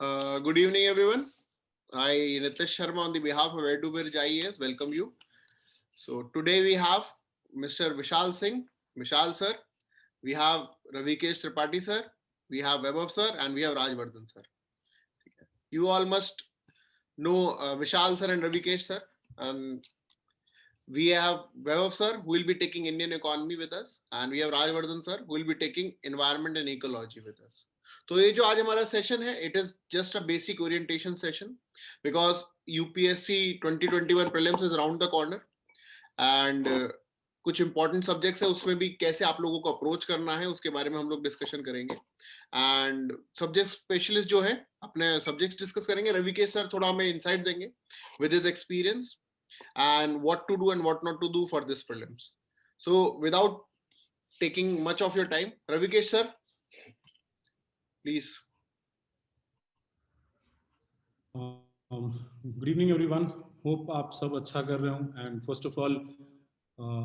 Good evening, everyone. I, Nitesh Sharma, on the behalf of Edubirj IAS, welcome you. So today we have Mr. Vishal Singh, Vishal sir. We have Ravikesh Tripathi sir. We have Vaibhav sir, and we have Rajvardhan sir. You all must know Vishal sir and Ravikesh sir. And we have Vaibhav sir, who will be taking Indian economy with us, and we have Rajvardhan sir, who will be taking environment and ecology with us. तो ये जो आज हमारा session है, it is just a basic orientation session because UPSC 2021 prelims is around the corner and कुछ important subjects है, उसमें भी कैसे आप लोगों को अप्रोच करना है उसके बारे में हम लोग डिस्कशन करेंगे. एंड सब्जेक्ट स्पेशलिस्ट जो है अपने सब्जेक्ट्स डिस्कस करेंगे. रविकेश सर थोड़ा हमें इनसाइट देंगे with his experience and what to do and what not to do for this prelims. So without taking much of your time, Ravikesh sir, please. Good evening everyone. Hope आप सब अच्छा कर रहे हो. And first of all,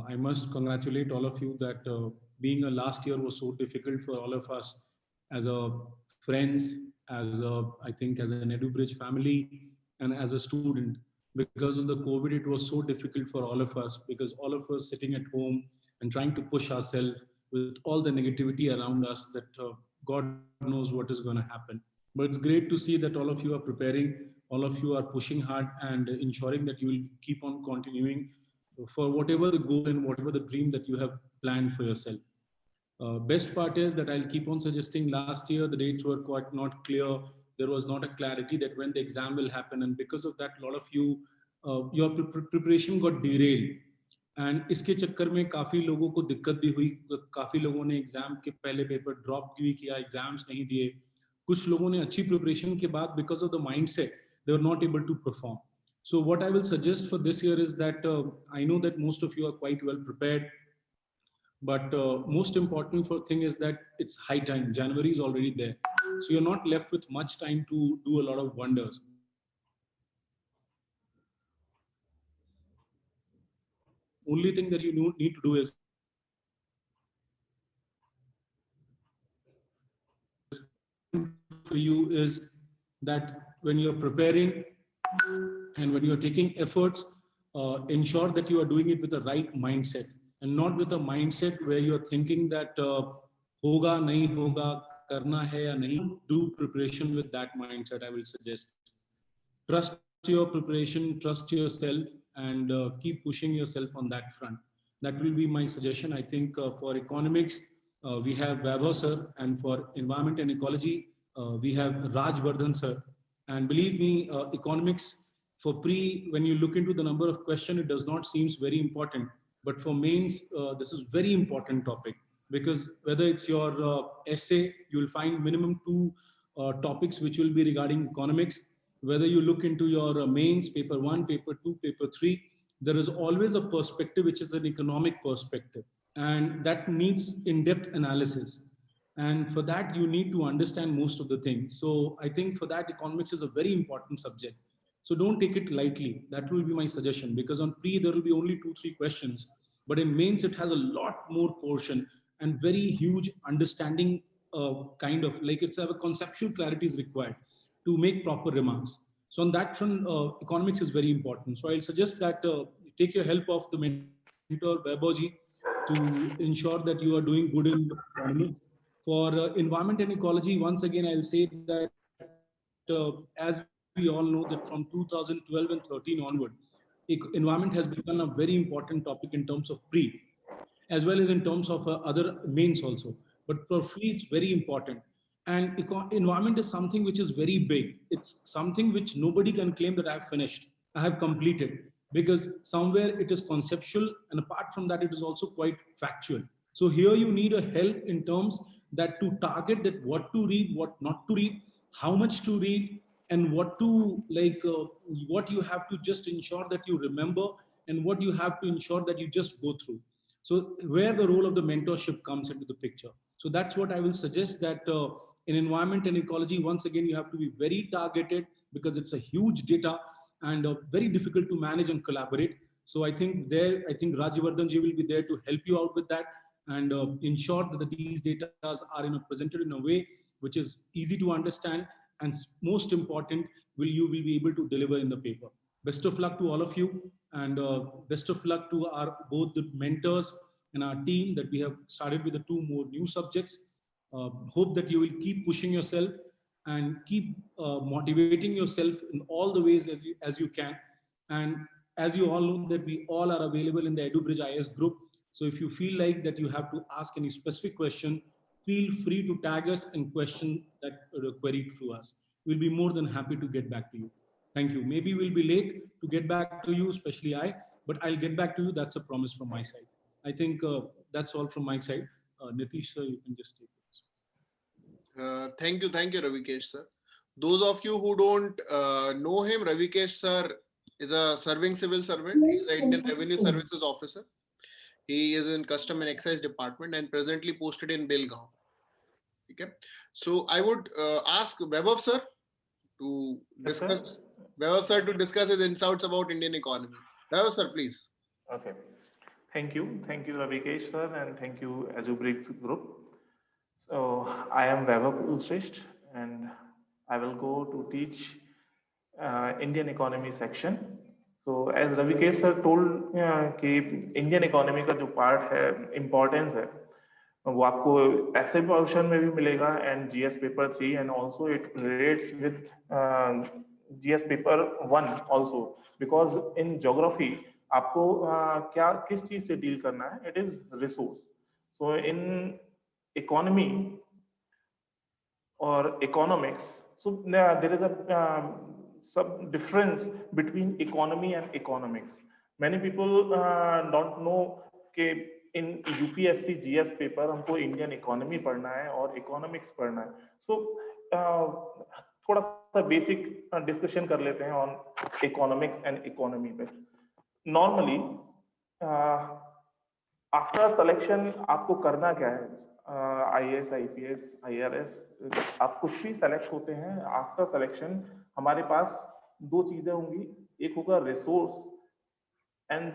I must congratulate all of you that being a last year was so difficult for all of us as a friends, I think as an EduBridge family and as a student. Because of the COVID, it was so difficult for all of us because all of us sitting at home and trying to push ourselves with all the negativity around us that God knows what is going to happen. But it's great to see that all of you are preparing, all of you are pushing hard and ensuring that you will keep on continuing for whatever the goal and whatever the dream that you have planned for yourself. Best part is that I'll keep on suggesting last year the dates were quite not clear. There was not a clarity that when the exam will happen, and because of that a lot of you your preparation got derailed. And इसके चक्कर में काफ़ी लोगों को दिक्कत भी हुई. काफ़ी लोगों ने एग्जाम के पहले पेपर ड्रॉप भी किया, एग्जाम्स नहीं दिए. कुछ लोगों ने अच्छी प्रिपरेशन के बाद because of the mindset they were not able to perform. So what I will suggest for this year is that I know that most of you are quite well prepared. But most important thing is that it's high time. January is already there. So you're not left with much time to do a lot of wonders. Only thing that you need to do is for you is that when you're preparing and when you're taking efforts, ensure that you are doing it with the right mindset and not with a mindset where you're thinking that hoga, nahi hoga, karna hai ya nahi. Do preparation with that mindset, I will suggest. Trust your preparation, trust yourself, and keep pushing yourself on that front. That will be my suggestion. I think for economics, we have Vaibhav sir, and for environment and ecology, we have Rajvardhan sir. And believe me, economics for pre, when you look into the number of questions, it does not seem very important. But for mains, this is very important topic because whether it's your essay, you will find minimum 2 topics which will be regarding economics. Whether you look into your mains, paper 1, paper 2, paper 3, there is always a perspective which is an economic perspective, and that needs in-depth analysis. And for that, you need to understand most of the things. So I think for that, economics is a very important subject. So don't take it lightly. That will be my suggestion, because on pre, there will be only 2-3 questions. But in mains, it has a lot more portion and very huge understanding, kind of like it's a conceptual clarity is required to make proper remarks. So on that front, economics is very important. So I'll suggest that take your help of the mentor Vaibhavji to ensure that you are doing good in economics. For environment and ecology, once again, I'll say that as we all know that from 2012 and 13 onward, environment has become a very important topic in terms of pre, as well as in terms of other mains also. But for free, it's very important. And environment is something which is very big. It's something which nobody can claim that I've finished, I have completed, because somewhere it is conceptual, and apart from that, it is also quite factual. So here you need a help in terms that to target that what to read, what not to read, how much to read, and what to what you have to just ensure that you remember, and what you have to ensure that you just go through. So where the role of the mentorship comes into the picture. So that's what I will suggest, that in environment and ecology, once again, you have to be very targeted because it's a huge data and very difficult to manage and collaborate. So I think Rajvardhan ji will be there to help you out with that and ensure that these data are presented in a way which is easy to understand and most important, you will be able to deliver in the paper. Best of luck to all of you, and best of luck to our both the mentors and our team that we have started with the 2 more new subjects. Hope that you will keep pushing yourself and keep motivating yourself in all the ways as you can. And as you all know that we all are available in the EduBridge IS group. So if you feel like that you have to ask any specific question, feel free to tag us and question that query to us. We'll be more than happy to get back to you. Thank you. Maybe we'll be late to get back to you, especially I, but I'll get back to you. That's a promise from my side. I think that's all from my side. Nitish, sir, you can just take it. Thank you, Ravikesh sir. Those of you who don't know him, Ravikesh sir is a serving civil servant. He is an Indian Revenue Services officer. He is in Custom and Excise Department and presently posted in Belgaum. Okay. So I would ask Vaibhav sir to discuss. Vaibhav sir to discuss his insights about Indian economy. Vaibhav sir, please. Okay. Thank you, Ravikesh sir, and thank you EduBridge group. So I am Vaibhav Kulshrestha, and I will go to teach Indian economy section. So as Ravikesh sir told कि Indian economy का जो part है, importance है, वो आपको ऐसे portion में भी मिलेगा and GS paper 3 and also it relates with GS paper 1 also, because in geography आपको क्या किस चीज से डील करना है, it is resource. So in economy or economics, so there is a some difference between economy and economics. Many people don't know कि in UPSC GS paper हमको Indian economy पढ़ना है और economics पढ़ना है. So थोड़ा सा basic discussion कर लेते हैं on economics and economy पे. Normally after selection आपको करना क्या है? IAS, IPS, IRS, आप कुछ भी select होते हैं, after selection हमारे पास 2 चीजें होंगी, एक होगा resource and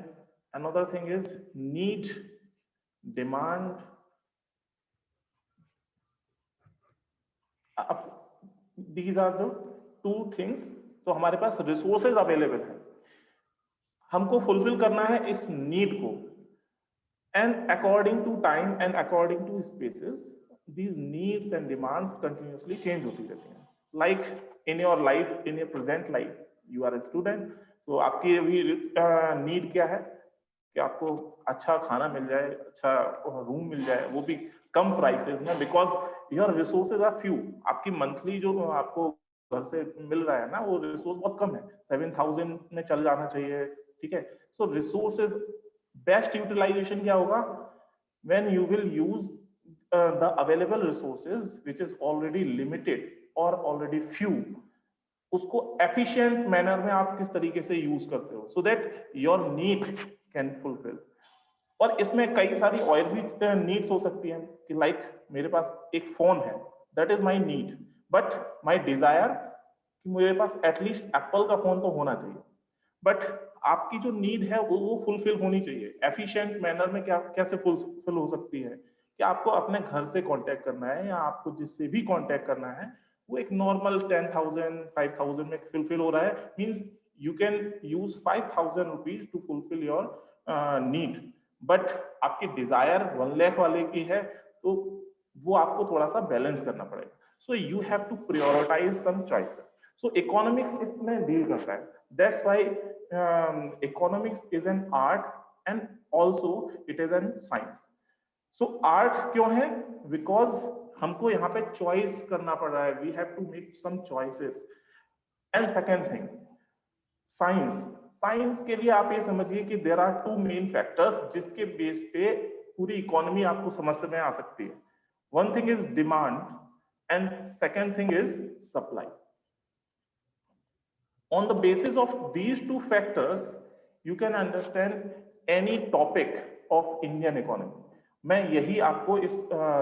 another thing is need, demand. These are the 2 things. तो हमारे पास resources available हैं, हमको fulfill करना है इस need को, and according to time and according to spaces, these needs and demands continuously change होती रहती हैं. Like in your life, in your present life, you are a student, तो आपकी अभी need क्या है कि आपको अच्छा खाना मिल जाए, अच्छा रूम मिल जाए, वो भी कम प्राइसेस में, because your resources are few. आपकी मंथली जो आपको घर से मिल रहा है ना, वो रिसोर्स बहुत कम है, 7,000 में चल जाना चाहिए, ठीक है. सो रिसोर्सेज बेस्ट यूटिलाइजेशन क्या होगा? when you will use the available resources which is already limited or already few, उसको efficient manner में आप किस तरीके से यूज करते हो so that your need can fulfill. और इसमें कई सारी और भी नीड्स हो सकती हैं कि लाइक मेरे पास एक फोन है, that is my need, but my desire कि मेरे पास एटलीस्ट एप्पल का फोन तो होना चाहिए. बट आपकी जो नीड है वो फुलफिल होनी चाहिए एफिशिएंट मैनर में. क्या कैसे फुलफिल हो सकती है कि आपको अपने घर से कांटेक्ट करना है या आपको जिससे भी कांटेक्ट करना है वो एक नॉर्मल 10,000 5,000 में फुलफिल हो रहा है, means you can use 5,000 rupees to fulfil your need. But आपकी डिजायर 1 लाख वाले की है तो वो आपको थोड़ा सा बैलेंस करना पड़ेगा. So you have to prioritise some choices. So economics इसमें डील करता है. That's why economics is an art and also it is an science. So art क्यों है? बिकॉज हमको यहाँ पे चॉइस करना पड़ रहा है. We have to make some choices. And second thing science. Science के लिए आप ये समझिए कि देयर आर 2 मेन फैक्टर्स जिसके बेस पे पूरी इकोनॉमी आपको समझ में आ सकती है. One thing is demand and second thing is supply. On the basis of these 2 factors, you can understand any topic of Indian economy. मैं यही आपको इस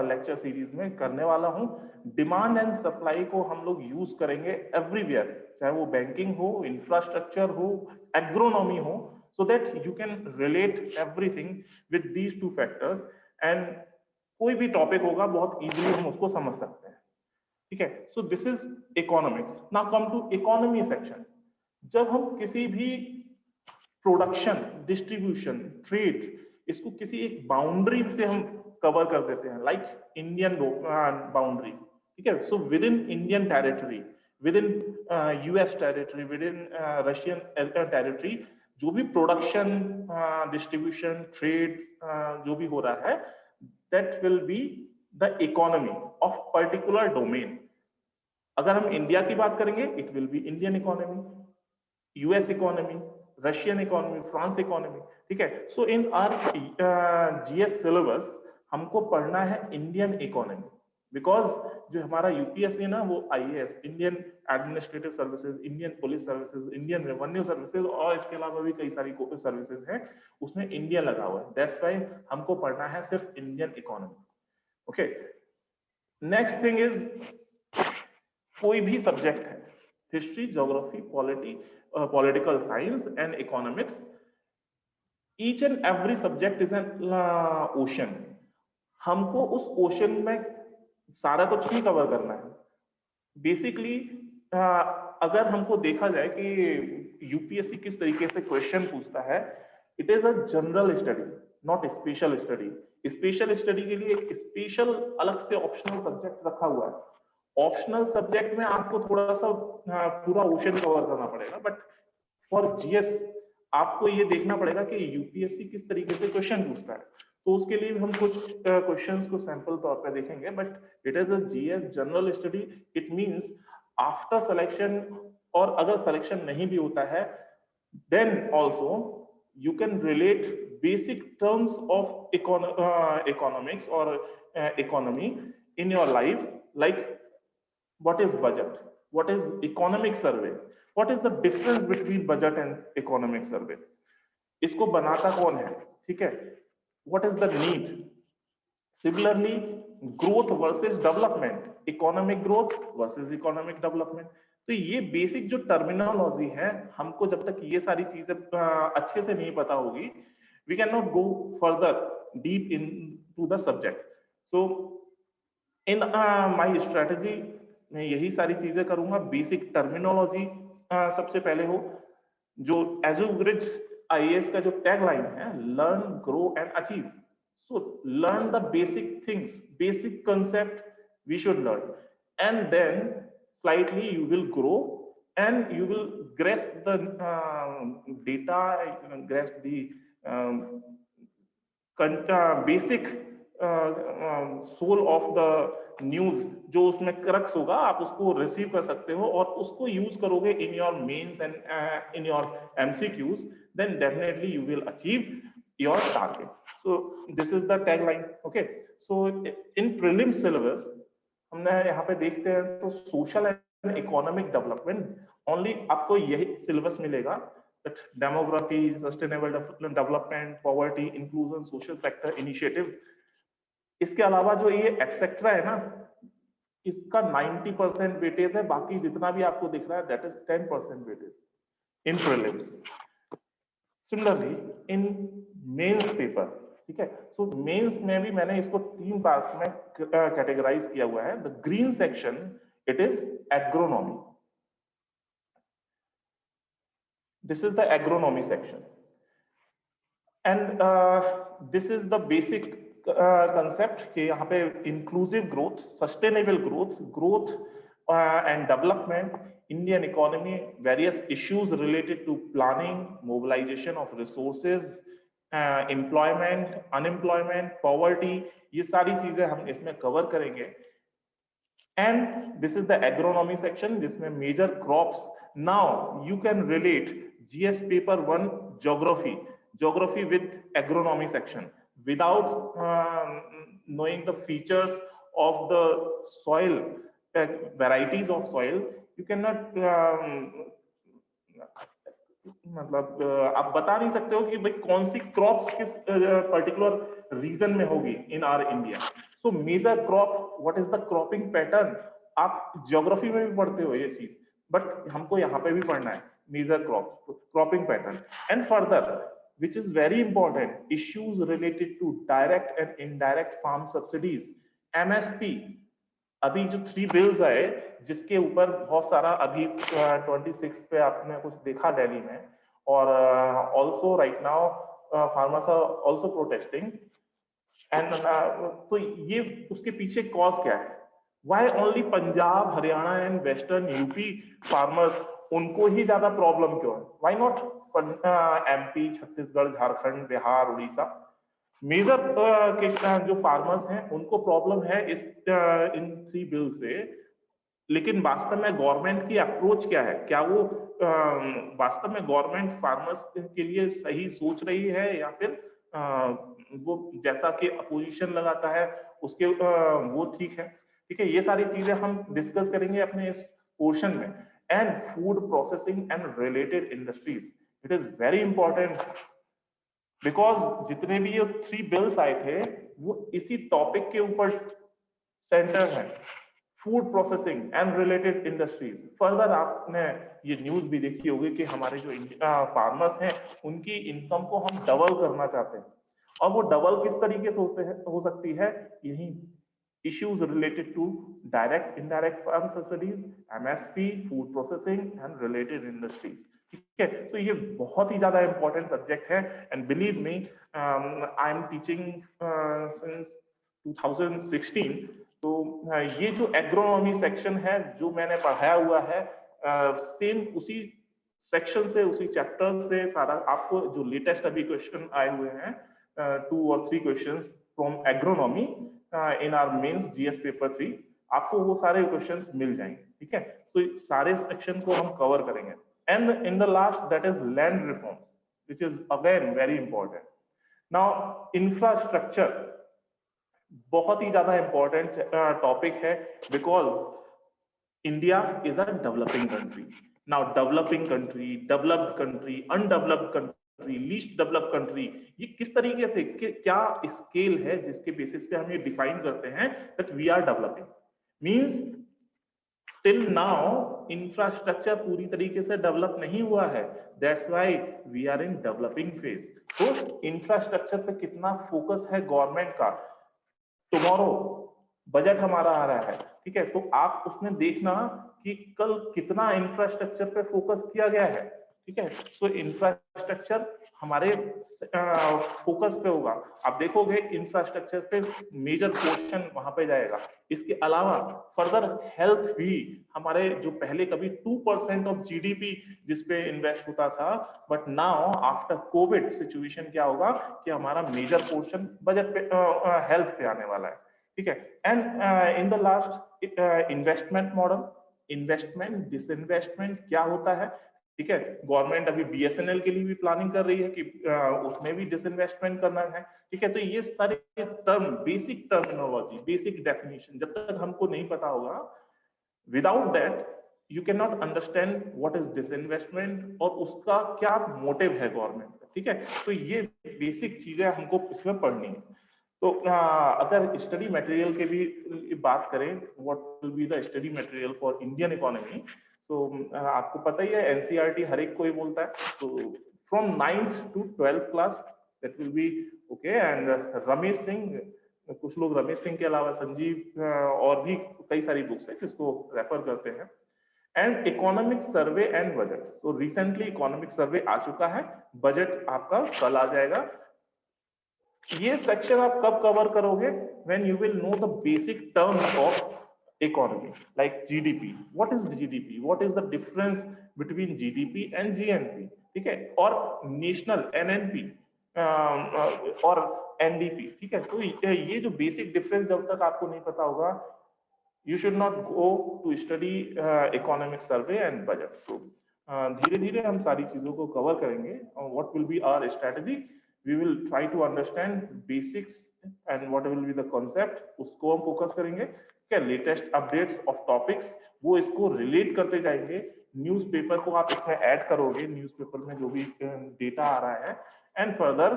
लेक्चर सीरीज में करने वाला हूं. डिमांड एंड सप्लाई को हम लोग यूज करेंगे एवरीवेयर, चाहे वो बैंकिंग हो, इंफ्रास्ट्रक्चर हो, एग्रोनॉमी हो, so that you can relate everything with these 2 factors. And कोई भी टॉपिक होगा बहुत इजीली हम उसको समझ सकते हैं. ठीक है, so this is economics. Now come to economy section. जब हम किसी भी प्रोडक्शन, डिस्ट्रीब्यूशन, ट्रेड, इसको किसी एक बाउंड्री से हम कवर कर देते हैं, लाइक इंडियन बाउंड्री, ठीक है, so with in Indian territory, with in US territory, with in Russian territory, जो भी प्रोडक्शन, डिस्ट्रीब्यूशन, ट्रेड जो भी हो रहा है, that will be the economy of particular domain. अगर हम इंडिया की बात करेंगे, it will be Indian economy, US economy, Russian economy, France economy, ठीक है। सो इन आवर जीएस सिलेबस हमको पढ़ना है इंडियन इकोनॉमी, बिकॉज जो हमारा यूपीएससी है ना, वो IAS, Indian administrative services, Indian police services, Indian revenue services और इसके अलावा भी कई सारी सर्विसेज हैं, उसमें इंडिया लगा हुआ है। दैट्स वाई हमको पढ़ना है सिर्फ Indian economy. Okay, next thing is, कोई भी सब्जेक्ट है, history, geography, political science and economics, each and every subject is an ocean. हमको उस ओशन में सारा कुछ नहीं कवर करना है। बेसिकली अगर हमको देखा जाए कि यूपीएससी किस तरीके से क्वेश्चन पूछता है, it is a general study, not special study. Special study के लिए एक स्पेशल अलग से ऑप्शनल सब्जेक्ट रखा हुआ है। ऑप्शनल सब्जेक्ट में आपको थोड़ा सा पूरा ओशन कवर करना पड़ेगा, बट फॉर जीएस आपको ये देखना पड़ेगा कि यूपीएससी किस तरीके से क्वेश्चन पूछता है। तो उसके लिए भी हम कुछ क्वेश्चंस को सैंपल तौर पे देखेंगे, but it is a GS general study. It means after selection, और अगर सिलेक्शन नहीं भी होता है, then also you can relate basic terms of economics और economy in your life, like what is budget, what is economic survey, what is the difference between budget and economic survey, इसको बनाता कौन है, ठीक है, what is the need, similarly growth versus development, economic growth versus economic development। तो ये basic जो terminology है, हमको जब तक ये सारी चीजें अच्छे से नहीं पता होगी, we cannot go further deep into the subject। so in my strategy मैं यही सारी चीजें करूंगा। बेसिक टर्मिनोलॉजी सबसे पहले हो, जो एजुग्रिड्स आईएएस का जो टैगलाइन है, learn, grow and achieve. So learn the basic things, basic concept we should learn, and then slightly you will grow and you will grasp the data, grasp the basic soul of the news, जो उसमें crux होगा, आप उसको receive कर सकते हो और उसको यूज करोगे in your mains and in your MCQs, then definitely you will achieve your target. So this is the tagline. Okay, so in prelim syllabus हमने यहाँ पे देखते हैं तो social and economic development only आपको यही सिलेबस मिलेगा, demography, sustainable development, poverty, inclusion, social sector initiative. इसके अलावा जो ये एटसेट्रा है ना, इसका 90% वेटेज है, बाकी जितना भी आपको दिख रहा है that is 10% weightage in prelims. Similarly in mains paper, ठीक है, सो मेंस में भी मैंने इसको 3 पार्ट में कैटेगराइज किया हुआ है। The green section, it is agronomy, this is the agronomy section, and this is the basic concept कि यहाँ पे inclusive growth, sustainable growth, growth and development, Indian economy, various issues related to planning, mobilisation of resources, employment, unemployment, poverty, ये सारी चीजें हम इसमें cover करेंगे। And this is the agronomy section, जिसमें major crops. Now you can relate GS paper 1 geography with agronomy section without knowing the features of the soil, varieties of soil, you cannot मतलब आप बता नहीं सकते हो कि भाई कौन सी क्रॉप्स किस पर्टिकुलर रीजन में होगी in our India. So major crop, what is the cropping pattern, आप ज्योग्राफी में भी पढ़ते हो ये चीज, बट हमको यहाँ पे भी पढ़ना है major cropping pattern. And further, which is very important, issues related to direct and indirect farm subsidies, MSP, अभी जो 3 बिल्स आए जिसके ऊपर बहुत सारा अभी 26 पे आपने कुछ देखा दिल्ली में, और also right now farmers are also protesting and तो ये उसके पीछे कॉज क्या है? Why only Punjab, Haryana and western UP farmers, उनको ही ज्यादा प्रॉब्लम क्यों है? Why not MP, Chhattisgarh, Jharkhand, Bihar, Orissa? Major जो फार्मर्स हैं उनको प्रॉब्लम है इस इन 3 बिल से, लेकिन वास्तव में गवर्नमेंट की अप्रोच क्या है? क्या वो वास्तव में गवर्नमेंट फार्मर्स के लिए सही सोच रही है, या फिर वो जैसा कि अपोजिशन लगाता है उसके वो ठीक है? ठीक है, ये सारी चीजें हम डिस्कस करेंगे अपने इस पोर्शन में। And food processing and related industries, it is very important, because जितने भी ये 3 बिल्स आए थे वो इसी टॉपिक के ऊपर सेंटर है, food processing and related industries. Further आपने ये न्यूज भी देखी होगी कि हमारे जो फार्मर्स हैं उनकी इनकम को हम डबल करना चाहते हैं, और वो डबल किस तरीके से हो सकती है? यही issues related to direct indirect farm subsidies, MSP, food processing and related industries। ठीक है, तो ये बहुत ही ज्यादा इंपॉर्टेंट सब्जेक्ट है, and believe me I am teaching since 2016। तो ये जो एग्रोनॉमी सेक्शन है जो मैंने पढ़ाया हुआ है, सेम उसी सेक्शन से, उसी चैप्टर से सारा आपको जो लेटेस्ट अभी क्वेश्चन आए हुए हैं, 2 or 3 questions from agronomy in our mains GS paper 3, आपको वो सारे क्वेश्चंस मिल जाएंगे। ठीक है, तो सारे सेक्शन को हम कवर करेंगे। And in the last, that is land reforms, which is again very important. Now infrastructure बहुत ही ज्यादा इंपॉर्टेंट टॉपिक है, because India is a developing country. Now developing country, developed country, undeveloped country, least developed country, ये किस तरीके से क्या scale है जिसके बेसिस पे हम ये डिफाइन करते हैं that we are developing? Means till now infrastructure पूरी तरीके से डेवलप नहीं हुआ है, that's why we are in developing phase. तो इंफ्रास्ट्रक्चर पे कितना फोकस है गवर्नमेंट का? टुमारो बजट हमारा आ रहा है, ठीक है, तो आप उसमें देखना कि कल कितना इंफ्रास्ट्रक्चर पे फोकस किया गया है। ठीक है, सो इंफ्रास्ट्रक्चर हमारे फोकस पे होगा। आप देखोगे इंफ्रास्ट्रक्चर पे मेजर पोर्शन वहां पे जाएगा। इसके अलावा फर्दर हेल्थ भी हमारे, जो पहले कभी 2% ऑफ जीडीपी जिसपे इन्वेस्ट होता था, but now after Covid situation क्या होगा कि हमारा मेजर पोर्शन बजट पे हेल्थ पे आने वाला है। ठीक है, and in the last investment model, investment disinvestment क्या होता है? ठीक है, गवर्नमेंट अभी बीएसएनएल के लिए भी प्लानिंग कर रही है कि उसमें भी डिसइन्वेस्टमेंट करना है। ठीक है, तो ये सारे term, basic terminology, basic definition जब तक हमको नहीं पता होगा, without that you can not understand what is disinvestment और उसका क्या मोटिव है गवर्नमेंट का। ठीक है, तो ये बेसिक चीजें हमको इसमें पढ़नी है। तो अगर स्टडी मटेरियल के भी बात करें, what will be the study material for Indian economy, तो आपको पता ही है एनसीईआरटी हर एक कोई बोलता है, तो from 9th to 12th class that will be okay. And Ramesh Singh, कुछ लोग रमेश सिंह के अलावा संजीव और भी कई सारी बुक्स है जिसको रेफर करते हैं। And economic survey and budget, तो रिसेंटली इकोनॉमिक सर्वे आ चुका है, बजट आपका कल आ जाएगा। ये सेक्शन आप कब कवर करोगे? When you will know the basic terms of economy, like GDP. What is GDP? What is the difference between GDP and GNP? ठीक है, और नेशनल एनएनपी और एनडीपी। ठीक है, तो ये जो बेसिक डिफरेंस जब तक आपको नहीं पता होगा, you should not go to study economic survey and budget. So धीरे धीरे हम सारी चीजों को कवर करेंगे। what will be our strategy? We will try to understand basics and what will be the concept, उसको हम फोकस करेंगे। क्या लेटेस्ट अपडेट्स ऑफ टॉपिक्स वो इसको रिलेट करते जाएंगे। न्यूज़पेपर को आप इसमें ऐड करोगे, न्यूज़पेपर में जो भी डेटा आ रहा है। एंड फर्दर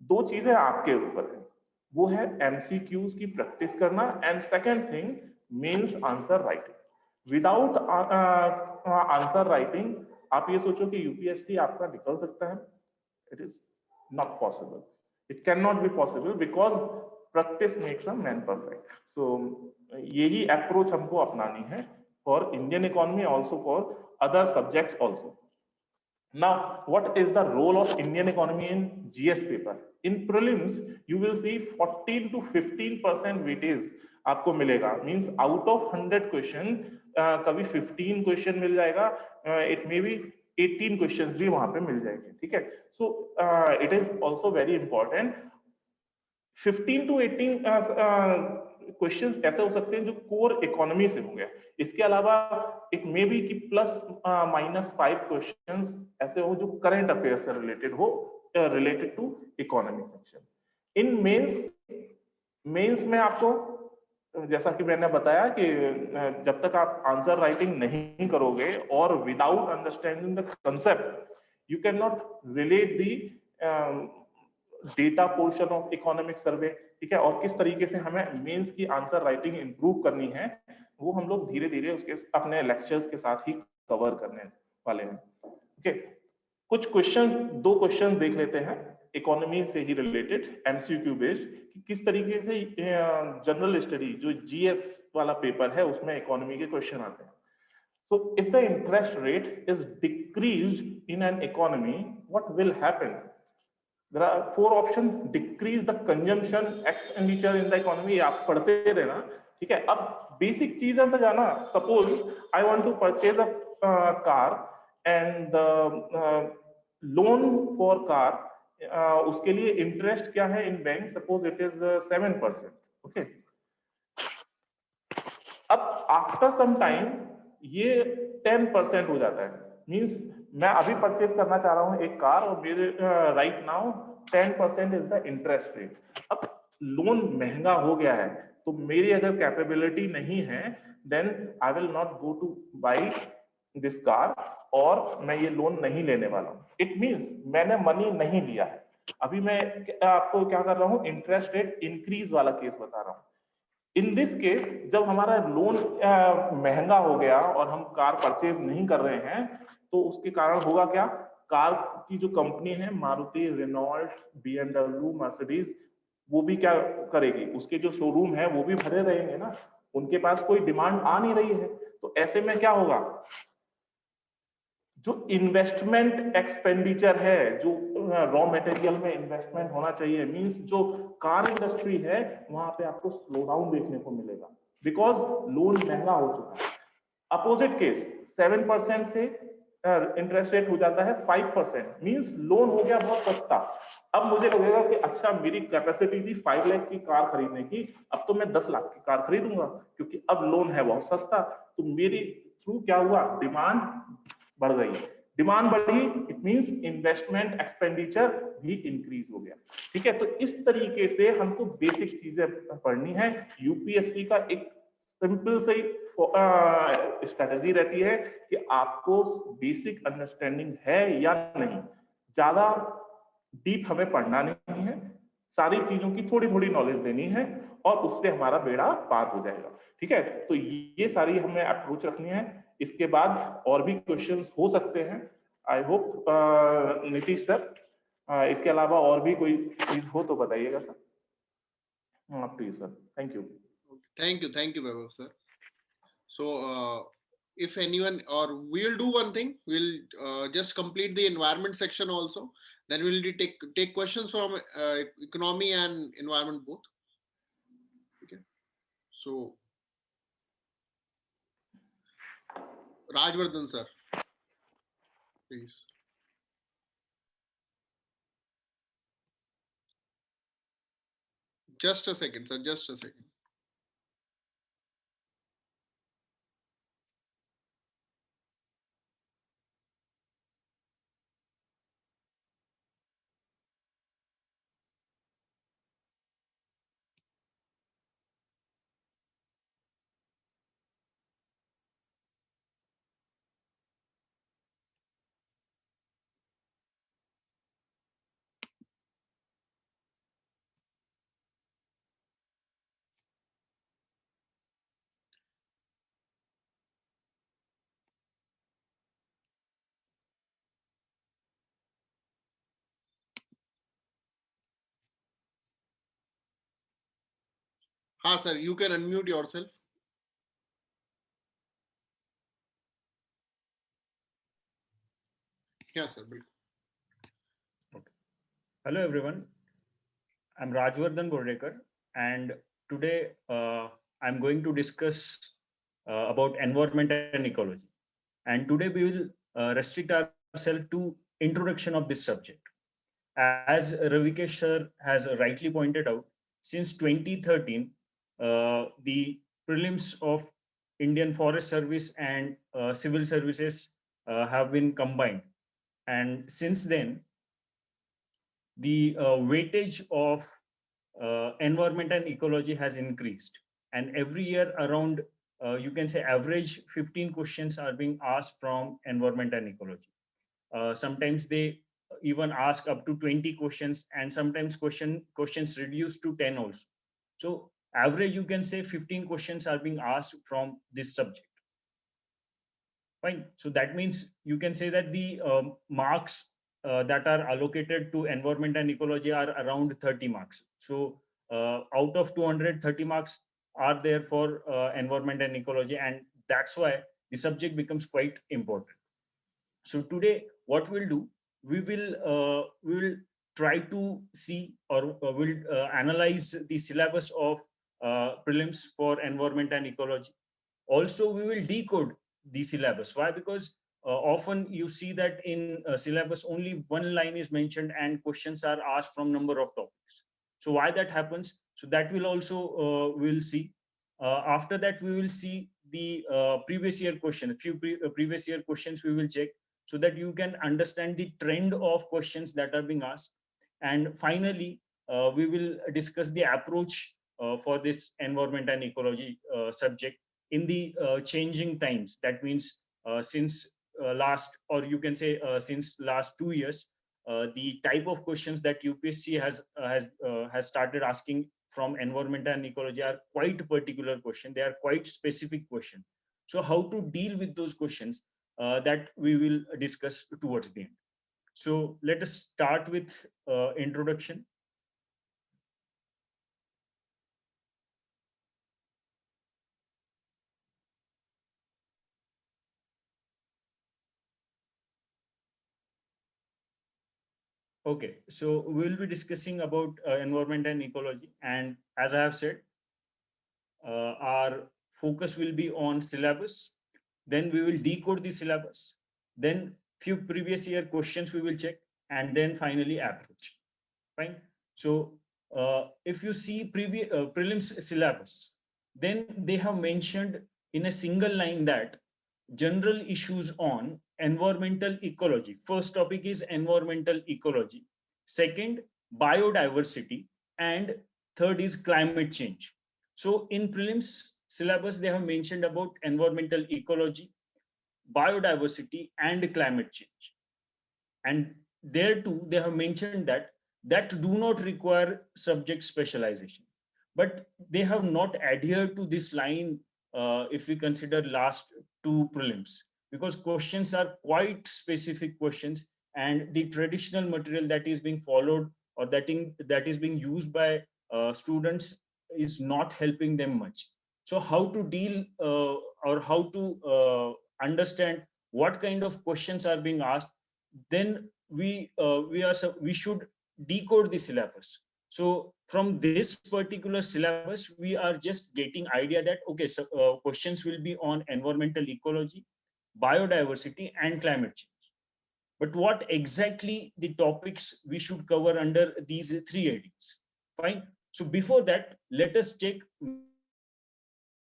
दो चीजें आपके ऊपर है, वो है एमसीक्यूज की प्रैक्टिस करना, and second thing mains answer writing. Without answer writing आप ये सोचो कि यूपीएससी आपका निकल सकता है, it is not possible, it can not be possible, because practice makes a man perfect. So यही अप्रोच हमको अपनानी है for Indian economy, also for other subjects also. Now, what is the role of Indian economy in GS paper? In prelims, you will see 14 to 15% weightage आपको मिलेगा। Means out of 100 question, कभी 15 question मिल जाएगा, it may B 18 questions भी वहां पे मिल जाएंगे, ठीक है। So it is also very important. 15 to 18 questions ऐसे हो सकते हैं जो कोर इकोनॉमी से होंगे। इसके अलावा इट मे बी कि प्लस माइनस 5 क्वेश्चंस ऐसे हो जो करंट अफेयर से रिलेटेड हो, related to economy section. In mains में आपको, जैसा कि मैंने बताया कि जब तक आप आंसर राइटिंग नहीं करोगे और without understanding the concept you can not relate the data portion of economic survey, ठीक है। और किस तरीके से हमें मेंस की आंसर राइटिंग इंप्रूव करनी है वो हम लोग धीरे धीरे उसके अपने लेक्चर्स के साथ ही कवर करने वाले हैं, ओके। कुछ क्वेश्चंस, 2 क्वेश्चंस देख लेते हैं इकोनॉमी से ही रिलेटेड, एमसीक्यू बेस्ड, कि किस तरीके से जनरल स्टडी जो जीएस वाला पेपर है उसमें इकोनॉमी के क्वेश्चन आते हैं। So if the interest rate is decreased in an economy, what will happen? There are 4 options: decrease the consumption expenditure in the economy। आप पढ़ते रहना, ठीक है। अब बेसिक चीजें तो जाना, suppose I want to purchase a car and loan for car, उसके लिए इंटरेस्ट क्या है in bank, suppose it is 7%, okay. अब आफ्टर सम टाइम ये 10% हो जाता है। मींस मैं अभी परचेज करना चाह रहा हूं एक कार और मेरे right now 10% is the interest rate. अब लोन महंगा हो गया है तो मेरी अगर कैपेबिलिटी नहीं है then I will not go to buy this car और मैं ये लोन नहीं लेने वाला हूं। इट मींस मैंने मनी नहीं लिया है। अभी मैं आपको क्या कर रहा हूं, इंटरेस्ट रेट इंक्रीज वाला केस बता रहा हूं। इन दिस केस जब हमारा लोन महंगा हो गया और हम कार परचेज नहीं कर रहे हैं तो उसके कारण होगा क्या, कार की जो कंपनी है मारुति, रेनॉल्ट, बीएमडब्ल्यू, मर्सिडीज, वो भी क्या करेगी, उसके जो शोरूम है वो भी भरे रहेंगे ना, उनके पास कोई डिमांड आ नहीं रही है। तो ऐसे में क्या होगा, जो इन्वेस्टमेंट एक्सपेंडिचर है, जो रॉ मटेरियल में इन्वेस्टमेंट होना चाहिए, मींस जो कार इंडस्ट्री है वहां पे आपको स्लो डाउन देखने को मिलेगा बिकॉज लोन महंगा हो चुका है। अपोजिट केस 7% से इंटरेस्ट रेट हो जाता है 5%, मींस लोन हो गया बहुत सस्ता। अब मुझे लगेगा कि अच्छा मेरी कैपेसिटी थी 5 लाख की कार खरीदने की, अब तो मैं 10 लाख की कार खरीदूंगा क्योंकि अब लोन है बहुत सस्ता। तो मेरी थ्रू क्या हुआ, डिमांड बढ़ गई। डिमांड बढ़ी इट मींस इन्वेस्टमेंट एक्सपेंडिचर भी इंक्रीज हो गया, ठीक है। तो इस तरीके से हमको बेसिक चीजें पढ़नी है। यूपीएससी का एक सिंपल से स्ट्रेटजी रहती है कि आपको बेसिक अंडरस्टैंडिंग है या नहीं, ज्यादा डीप हमें पढ़ना नहीं है, सारी चीजों की थोड़ी थोड़ी नॉलेज देनी है और उससे हमारा बेड़ा पार हो जाएगा, ठीक है। तो ये सारी हमें अप्रोच रखनी है। इसके बाद और भी क्वेश्चंस हो सकते हैं, आई होप नीतीश सर, इसके अलावा और भी कोई चीज हो तो बताइएगा sir. Please sir, thank you. Thank you, Vaibhav sir. So, if anyone, or we'll do one thing, we'll just complete the environment section also. Then we'll take questions from economy and environment both. Okay. So, Rajvardhan sir, please. Just a second, sir. Just a second. हाँ sir, you can unmute yourself. Yeah sir, बिल्कुल. Okay. Hello everyone, I'm Rajvardhan Bordekar, and today I'm going to discuss about environment and ecology. And today we will restrict ourselves to introduction of this subject. As Ravikesh sir has rightly pointed out, since 2013, the prelims of Indian Forest Service and civil services have been combined. And since then, the weightage of environment and ecology has increased, and every year around you can say average 15 questions are being asked from environment and ecology. Sometimes they even ask up to 20 questions, and sometimes questions reduce to 10 also. So average you can say 15 questions are being asked from this subject. Fine. So that means you can say that the marks that are allocated to environment and ecology are around 30 marks. So out of 230 marks are there for environment and ecology, and that's why the subject becomes quite important. So today, what we'll do, we will try to see, or we'll analyze the syllabus of prelims for environment and ecology. Also, we will decode the syllabus. Why? Because often you see that in syllabus only one line is mentioned and questions are asked from number of topics. So why that happens? So that will also we'll see. After that, we will see the previous year question. A few previous year questions we will check, so that you can understand the trend of questions that are being asked. And finally, we will discuss the approach for this environment and ecology subject in the changing times. That means since last, or you can say since last 2 years, the type of questions that UPSC has started asking from environment and ecology are quite particular question. They are quite specific question. So how to deal with those questions, that we will discuss towards the end. So let us start with introduction. Okay, so we'll be discussing about environment and ecology. And as I have said, our focus will be on syllabus. Then we will decode the syllabus. Then few previous year questions we will check, and then finally approach. Fine. So if you see previous prelims syllabus, then they have mentioned in a single line that general issues on environmental ecology. First topic is environmental ecology. Second, biodiversity. And third is climate change. So in prelims syllabus, they have mentioned about environmental ecology, biodiversity, and climate change. And there too, they have mentioned that do not require subject specialization. But they have not adhered to this line if we consider last two prelims, because questions are quite specific questions, and the traditional material that is being followed, or that is being used by students, is not helping them much. So how to deal or how to understand what kind of questions are being asked, then we should decode the syllabus. So from this particular syllabus, we are just getting idea that okay, so questions will be on environmental ecology, biodiversity, and climate change. But what exactly the topics we should cover under these three areas? Fine. So before that, let us check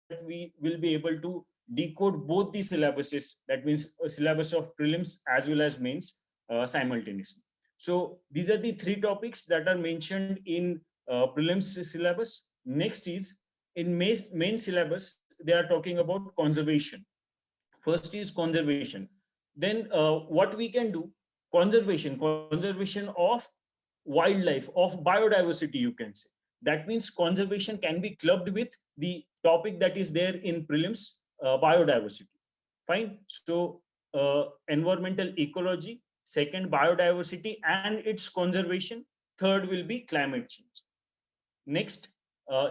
that we will be able to decode both the syllabuses. That means a syllabus of prelims as well as mains simultaneously. So these are the three topics that are mentioned in prelims syllabus. Next is in main syllabus, they are talking about conservation. First is conservation. Then what we can do, conservation of wildlife, of biodiversity, you can say. That means conservation can be clubbed with the topic that is there in prelims, biodiversity. Fine. So environmental ecology, second biodiversity and its conservation, third will be climate change. Next,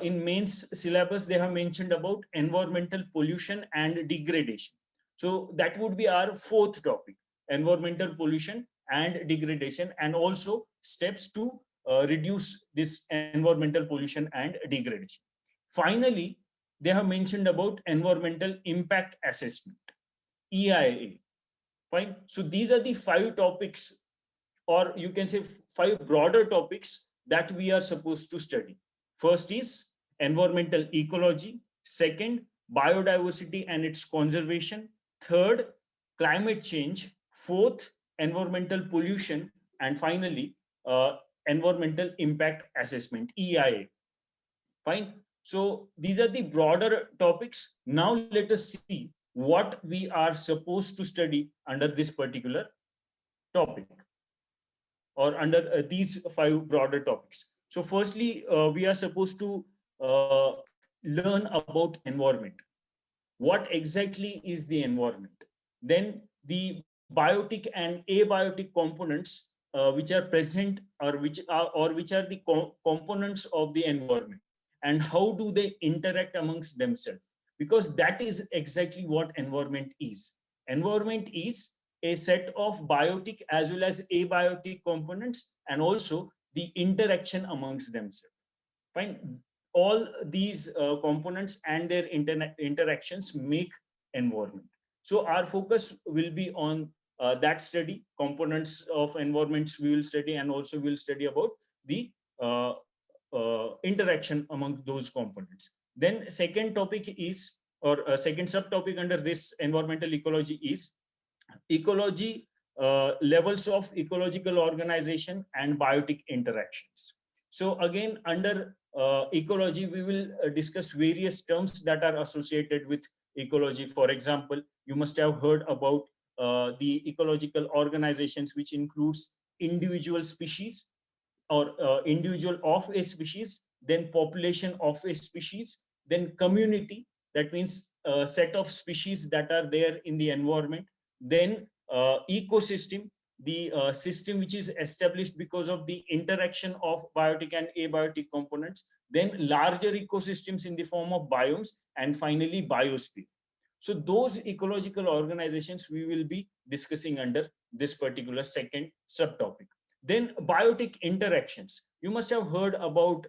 in mains syllabus, they have mentioned about environmental pollution and degradation. So that would be our fourth topic, environmental pollution and degradation, and also steps to reduce this environmental pollution and degradation. Finally, they have mentioned about environmental impact assessment, EIA. Fine. So these are the 5 topics, or you can say 5 broader topics that we are supposed to study. First is environmental ecology. Second, biodiversity and its conservation. Third, climate change. Fourth, environmental pollution. And finally, environmental impact assessment, EIA. Fine. So these are the broader topics. Now let us see what we are supposed to study under this particular topic, or under these 5 broader topics. So firstly, we are supposed to learn about environment. What exactly is the environment? Then the biotic and abiotic components which are present, or which are the components of the environment, and how do they interact amongst themselves? Because that is exactly what environment is. Environment is a set of biotic as well as abiotic components, and also the interaction amongst themselves. Fine. All these components and their interactions make environment. So our focus will be on that study, components of environments we will study, and also we'll study about the interaction among those components. Then second topic is, or second subtopic under this environmental ecology is ecology, levels of ecological organization and biotic interactions. So again, under ecology, we will discuss various terms that are associated with ecology. For example, you must have heard about the ecological organizations, which includes individual species, or individual of a species, then population of a species, then community, that means a set of species that are there in the environment, then ecosystem, the system which is established because of the interaction of biotic and abiotic components, then larger ecosystems in the form of biomes, and finally biosphere. So those ecological organizations we will be discussing under this particular second subtopic. Then biotic interactions. You must have heard about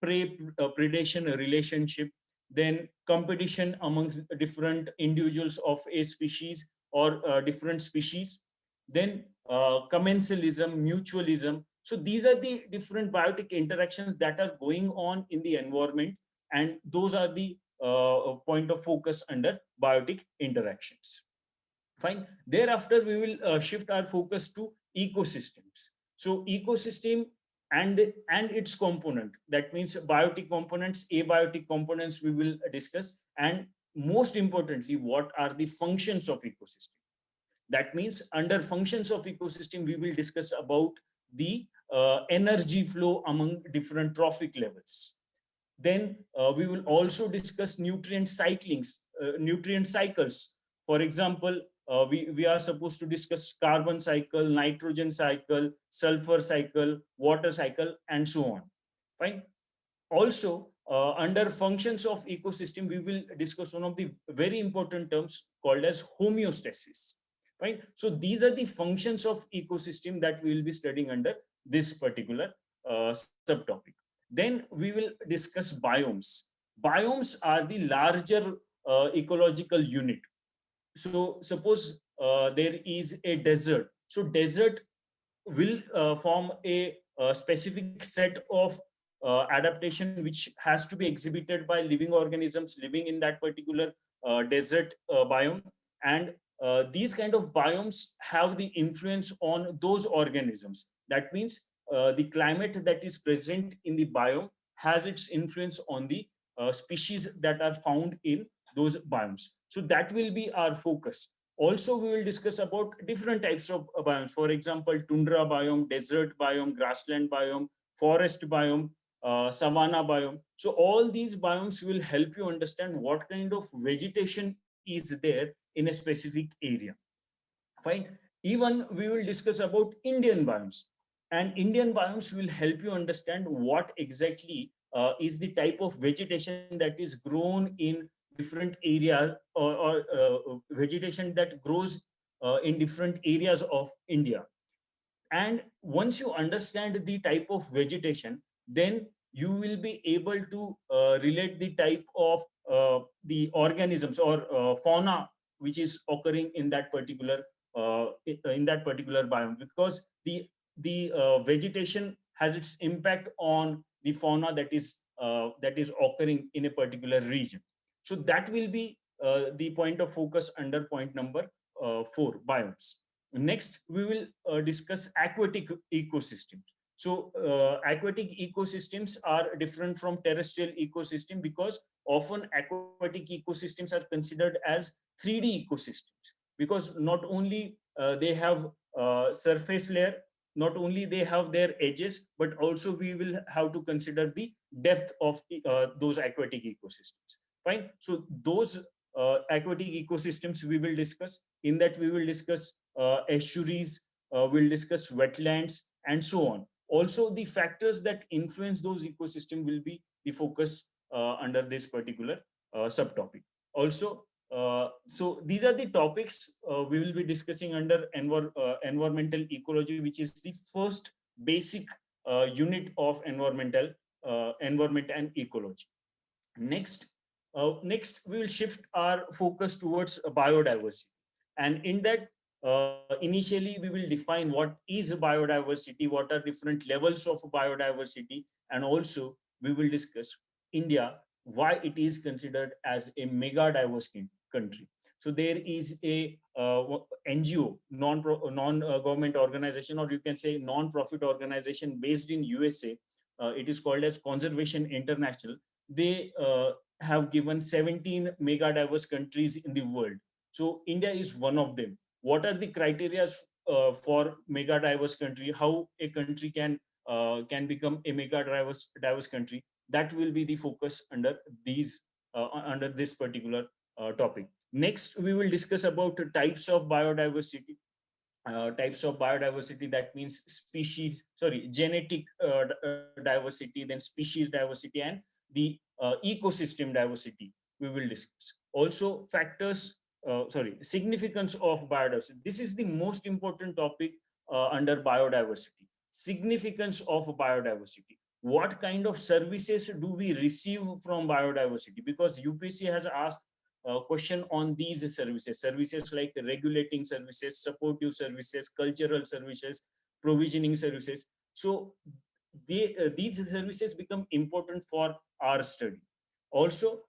prey-predation relationship, then competition amongst different individuals of a species or different species, then commensalism, mutualism. So these are the different biotic interactions that are going on in the environment, and those are the point of focus under biotic interactions. Fine. Thereafter, we will shift our focus to ecosystems. So ecosystem and its component, that means biotic components, abiotic components we will discuss, and most importantly, what are the functions of ecosystem. That means under functions of ecosystem, we will discuss about the energy flow among different trophic levels. Then we will also discuss nutrient nutrient cycles. For example, we are supposed to discuss carbon cycle, nitrogen cycle, sulfur cycle, water cycle, and so on. Fine. Also, under functions of ecosystem, we will discuss one of the very important terms called as homeostasis. Right. So these are the functions of ecosystem that we will be studying under this particular subtopic. Then we will discuss biomes. Biomes are the larger ecological unit. So suppose there is a desert. So desert will form a specific set of adaptation which has to be exhibited by living organisms living in that particular desert biome. And these kind of biomes have the influence on those organisms. That means the climate that is present in the biome has its influence on the species that are found in those biomes. So that will be our focus. Also, we will discuss about different types of biomes. For example, tundra biome, desert biome, grassland biome, forest biome, savanna biome. So all these biomes will help you understand what kind of vegetation is there in a specific area. Fine. Even we will discuss about Indian biomes, and Indian biomes will help you understand what exactly is the type of vegetation that is grown in different areas, or vegetation that grows in different areas of India. And once you understand the type of vegetation, then you will be able to relate the type of the organisms or fauna which is occurring in that particular biome, because the vegetation has its impact on the fauna that is occurring in a particular region. So that will be the point of focus under point number 4, biomes. Next, we will discuss aquatic ecosystems. So aquatic ecosystems are different from terrestrial ecosystem, because often aquatic ecosystems are considered as 3D ecosystems, because not only they have surface layer, not only they have their edges, but also we will have to consider the depth of those aquatic ecosystems. Fine. So those aquatic ecosystems we will discuss. In that we will discuss estuaries, we'll discuss wetlands, and so on. Also, the factors that influence those ecosystems will be the focus under this particular subtopic. Also, so these are the topics we will be discussing under environmental ecology, which is the first basic unit of environment and ecology. Next, we will shift our focus towards biodiversity, and in that, initially we will define what is biodiversity, what are different levels of biodiversity, and also we will discuss India, why it is considered as a mega diverse country. So there is a NGO, non-government organization, or you can say non-profit organization based in USA. It is called as Conservation International. They have given 17 mega diverse countries in the world. So India is one of them. What are the criteria for mega diverse country? How a country can become a mega diverse country? That will be the focus under this particular topic. Next, we will discuss about types of biodiversity. That means genetic diversity, then species diversity, and the ecosystem diversity we will discuss. Also, significance of biodiversity. This is the most important topic under biodiversity. Significance of biodiversity. What kind of services do we receive from biodiversity? Because UPSC has asked a question on these services like regulating services, supportive services, cultural services, provisioning services. So these services become important for our study. Also,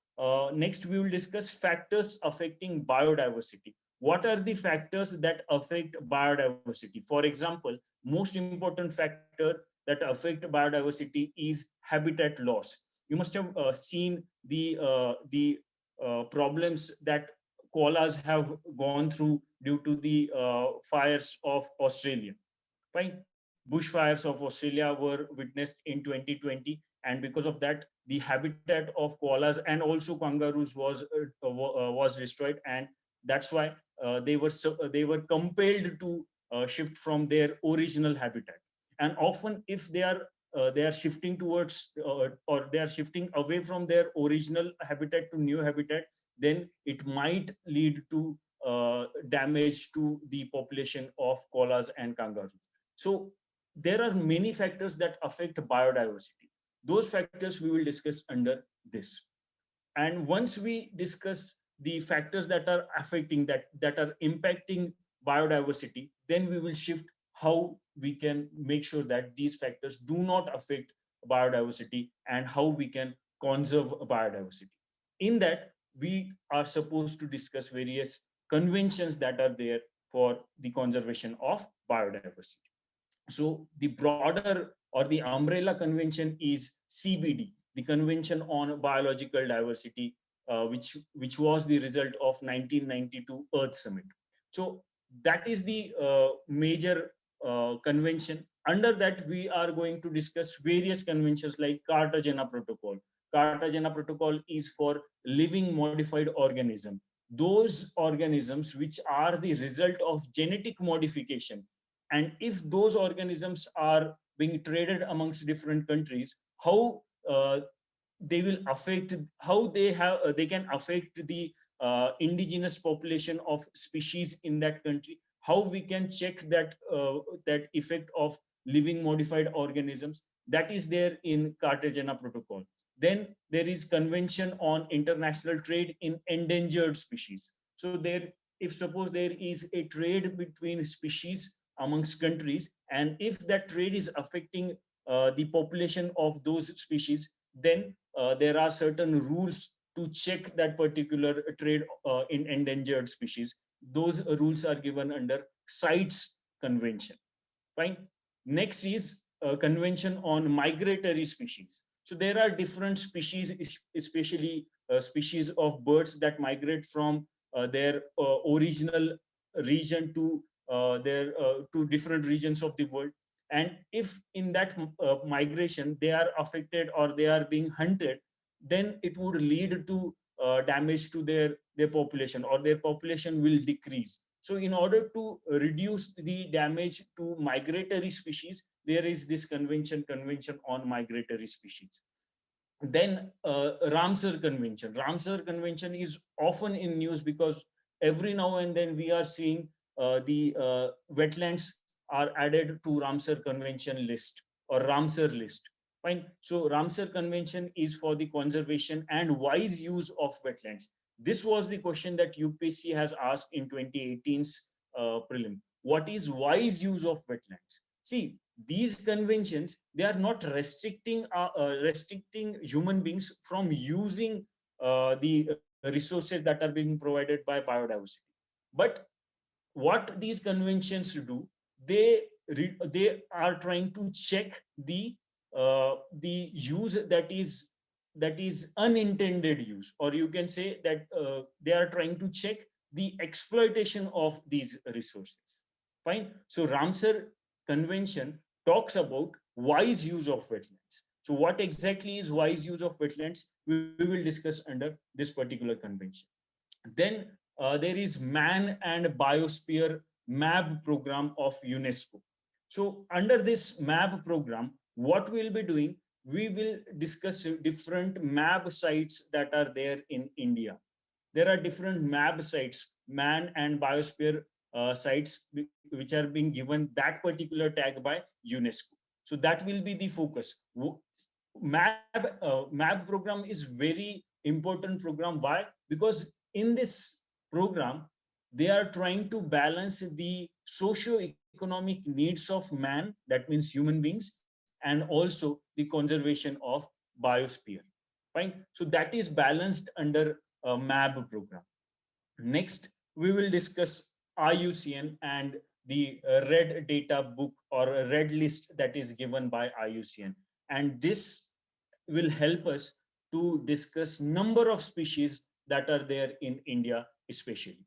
next we will discuss factors affecting biodiversity. What are the factors that affect biodiversity? For example, most important factor that affect biodiversity is habitat loss. You must have seen the problems that koalas have gone through due to the fires of Australia. Right? Bushfires of Australia were witnessed in 2020, and because of that, the habitat of koalas and also kangaroos was destroyed, and that's why they were compelled to shift from their original habitat. And often, if they are shifting towards or they are shifting away from their original habitat to new habitat, then it might lead to damage to the population of koalas and kangaroos. So there are many factors that affect biodiversity. Those factors we will discuss under this. And once we discuss the factors that are affecting that are impacting biodiversity, then we will shift how we can make sure that these factors do not affect biodiversity and how we can conserve biodiversity. In that, we are supposed to discuss various conventions that are there for the conservation of biodiversity. So the broader or the umbrella convention is CBD, the Convention on Biological Diversity, which was the result of 1992 Earth Summit. So that is the major convention. Under that, we are going to discuss various conventions like Cartagena Protocol. Cartagena Protocol is for living modified organism. Those organisms which are the result of genetic modification. And if those organisms are being traded amongst different countries, how they will affect, how they can affect the indigenous population of species in that country, how we can check that that effect of living modified organisms, that is there in Cartagena Protocol. Then there is Convention on International Trade in Endangered Species. So there, if suppose there is a trade between species amongst countries, and if that trade is affecting the population of those species, then there are certain rules to check that particular trade in endangered species. Those rules are given under CITES Convention. Fine. Next is a Convention on Migratory Species. So there are different species, especially species of birds that migrate from their original region to their to different regions of the world. And if in that migration they are affected or they are being hunted, then it would lead to damage to their population, or their population will decrease. So in order to reduce the damage to migratory species, there is this convention on migratory species. Then Ramsar Convention. Ramsar Convention is often in news because every now and then we are seeing the wetlands are added to Ramsar Convention list or Ramsar list. Fine. So Ramsar Convention is for the conservation and wise use of wetlands. This was the question that UPSC has asked in 2018's prelim. What is wise use of wetlands? See, these conventions, they are not restricting human beings from using the resources that are being provided by biodiversity. But what these conventions do, they are trying to check the use that is unintended use, or you can say that they are trying to check the exploitation of these resources. Fine. So Ramsar Convention talks about wise use of wetlands. So what exactly is wise use of wetlands, we will discuss under this particular convention. Then there is Man and Biosphere MAB program of UNESCO. So under this MAB program, what we'll be doing, we will discuss different MAB sites that are there in India. There are different MAB sites, Man and Biosphere sites, which are being given that particular tag by UNESCO. So that will be the focus. MAB program is very important program. Why? Because in this program, they are trying to balance the socio-economic needs of man, that means human beings, and also the conservation of biosphere. Fine. So that is balanced under a MAB program. Next, we will discuss IUCN and the red data book or a red list that is given by IUCN. And this will help us to discuss number of species that are there in India, especially.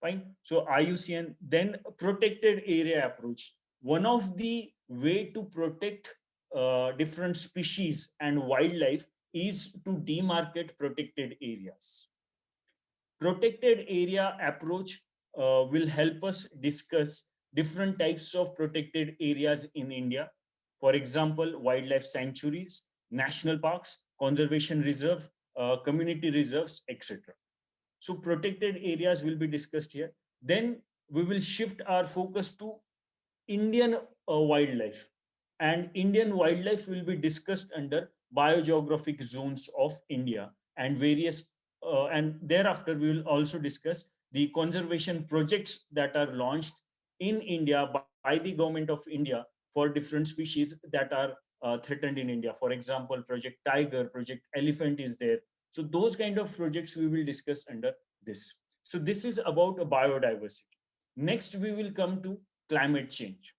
Fine. So IUCN, then protected area approach. One of the way to protect different species and wildlife is to demarcate protected areas. Protected area approach will help us discuss different types of protected areas in India. For example, wildlife sanctuaries, national parks, conservation reserve, community reserves, etc. So protected areas will be discussed here. Then we will shift our focus to Indian wildlife, and Indian wildlife will be discussed under biogeographic zones of India and various and thereafter we will also discuss the conservation projects that are launched in India by the government of India for different species that are threatened in India. For example, Project Tiger, Project Elephant is there. So those kind of projects we will discuss under this. So this is about biodiversity. Next, we will come to climate change.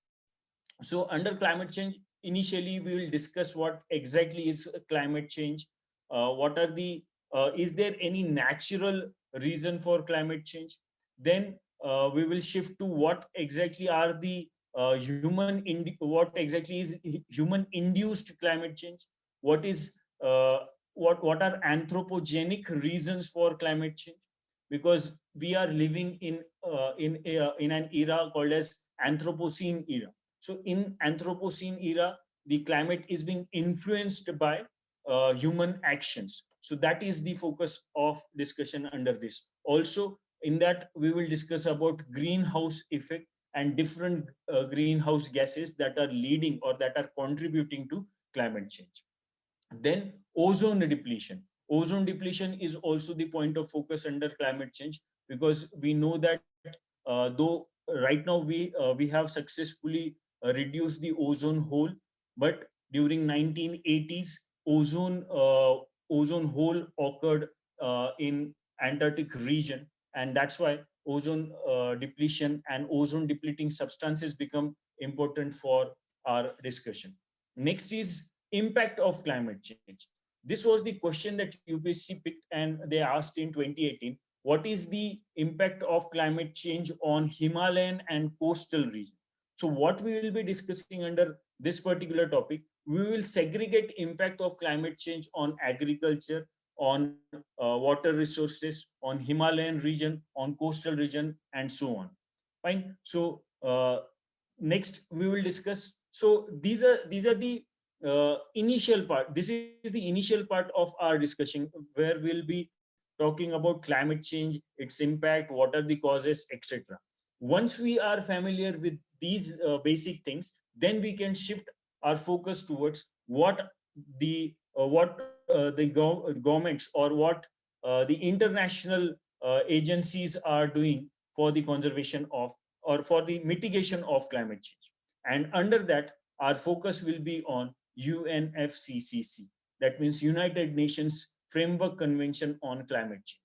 So under climate change, initially we will discuss what exactly is climate change. What are the is there any natural reason for climate change? Then we will shift to what exactly are the what exactly is human induced climate change? What is what are anthropogenic reasons for climate change? Because we are living in an era called as Anthropocene era. So in Anthropocene era, the climate is being influenced by human actions. So that is the focus of discussion under this. Also, in that we will discuss about greenhouse effect and different greenhouse gases that are leading or that are contributing to climate change. Then ozone depletion. Ozone depletion is also the point of focus under climate change, because we know that though right now we have successfully reduced the ozone hole, but during 1980s ozone hole occurred in Antarctic region, and that's why ozone depletion and ozone depleting substances become important for our discussion. Next is impact of climate change. This was the question that UPSC picked, and they asked in 2018, what is the impact of climate change on Himalayan and coastal region? So what we will be discussing under this particular topic, we will segregate impact of climate change on agriculture, on water resources, on Himalayan region, on coastal region, and so on. Fine. So next we will discuss. So these are the initial part. This is the initial part of our discussion, where we'll be talking about climate change, its impact, what are the causes, etc. Once we are familiar with these basic things, then we can shift our focus towards what the governments or what the international agencies are doing for the conservation of or for the mitigation of climate change. And under that, our focus will be on UNFCCC, that means United Nations Framework Convention on Climate Change.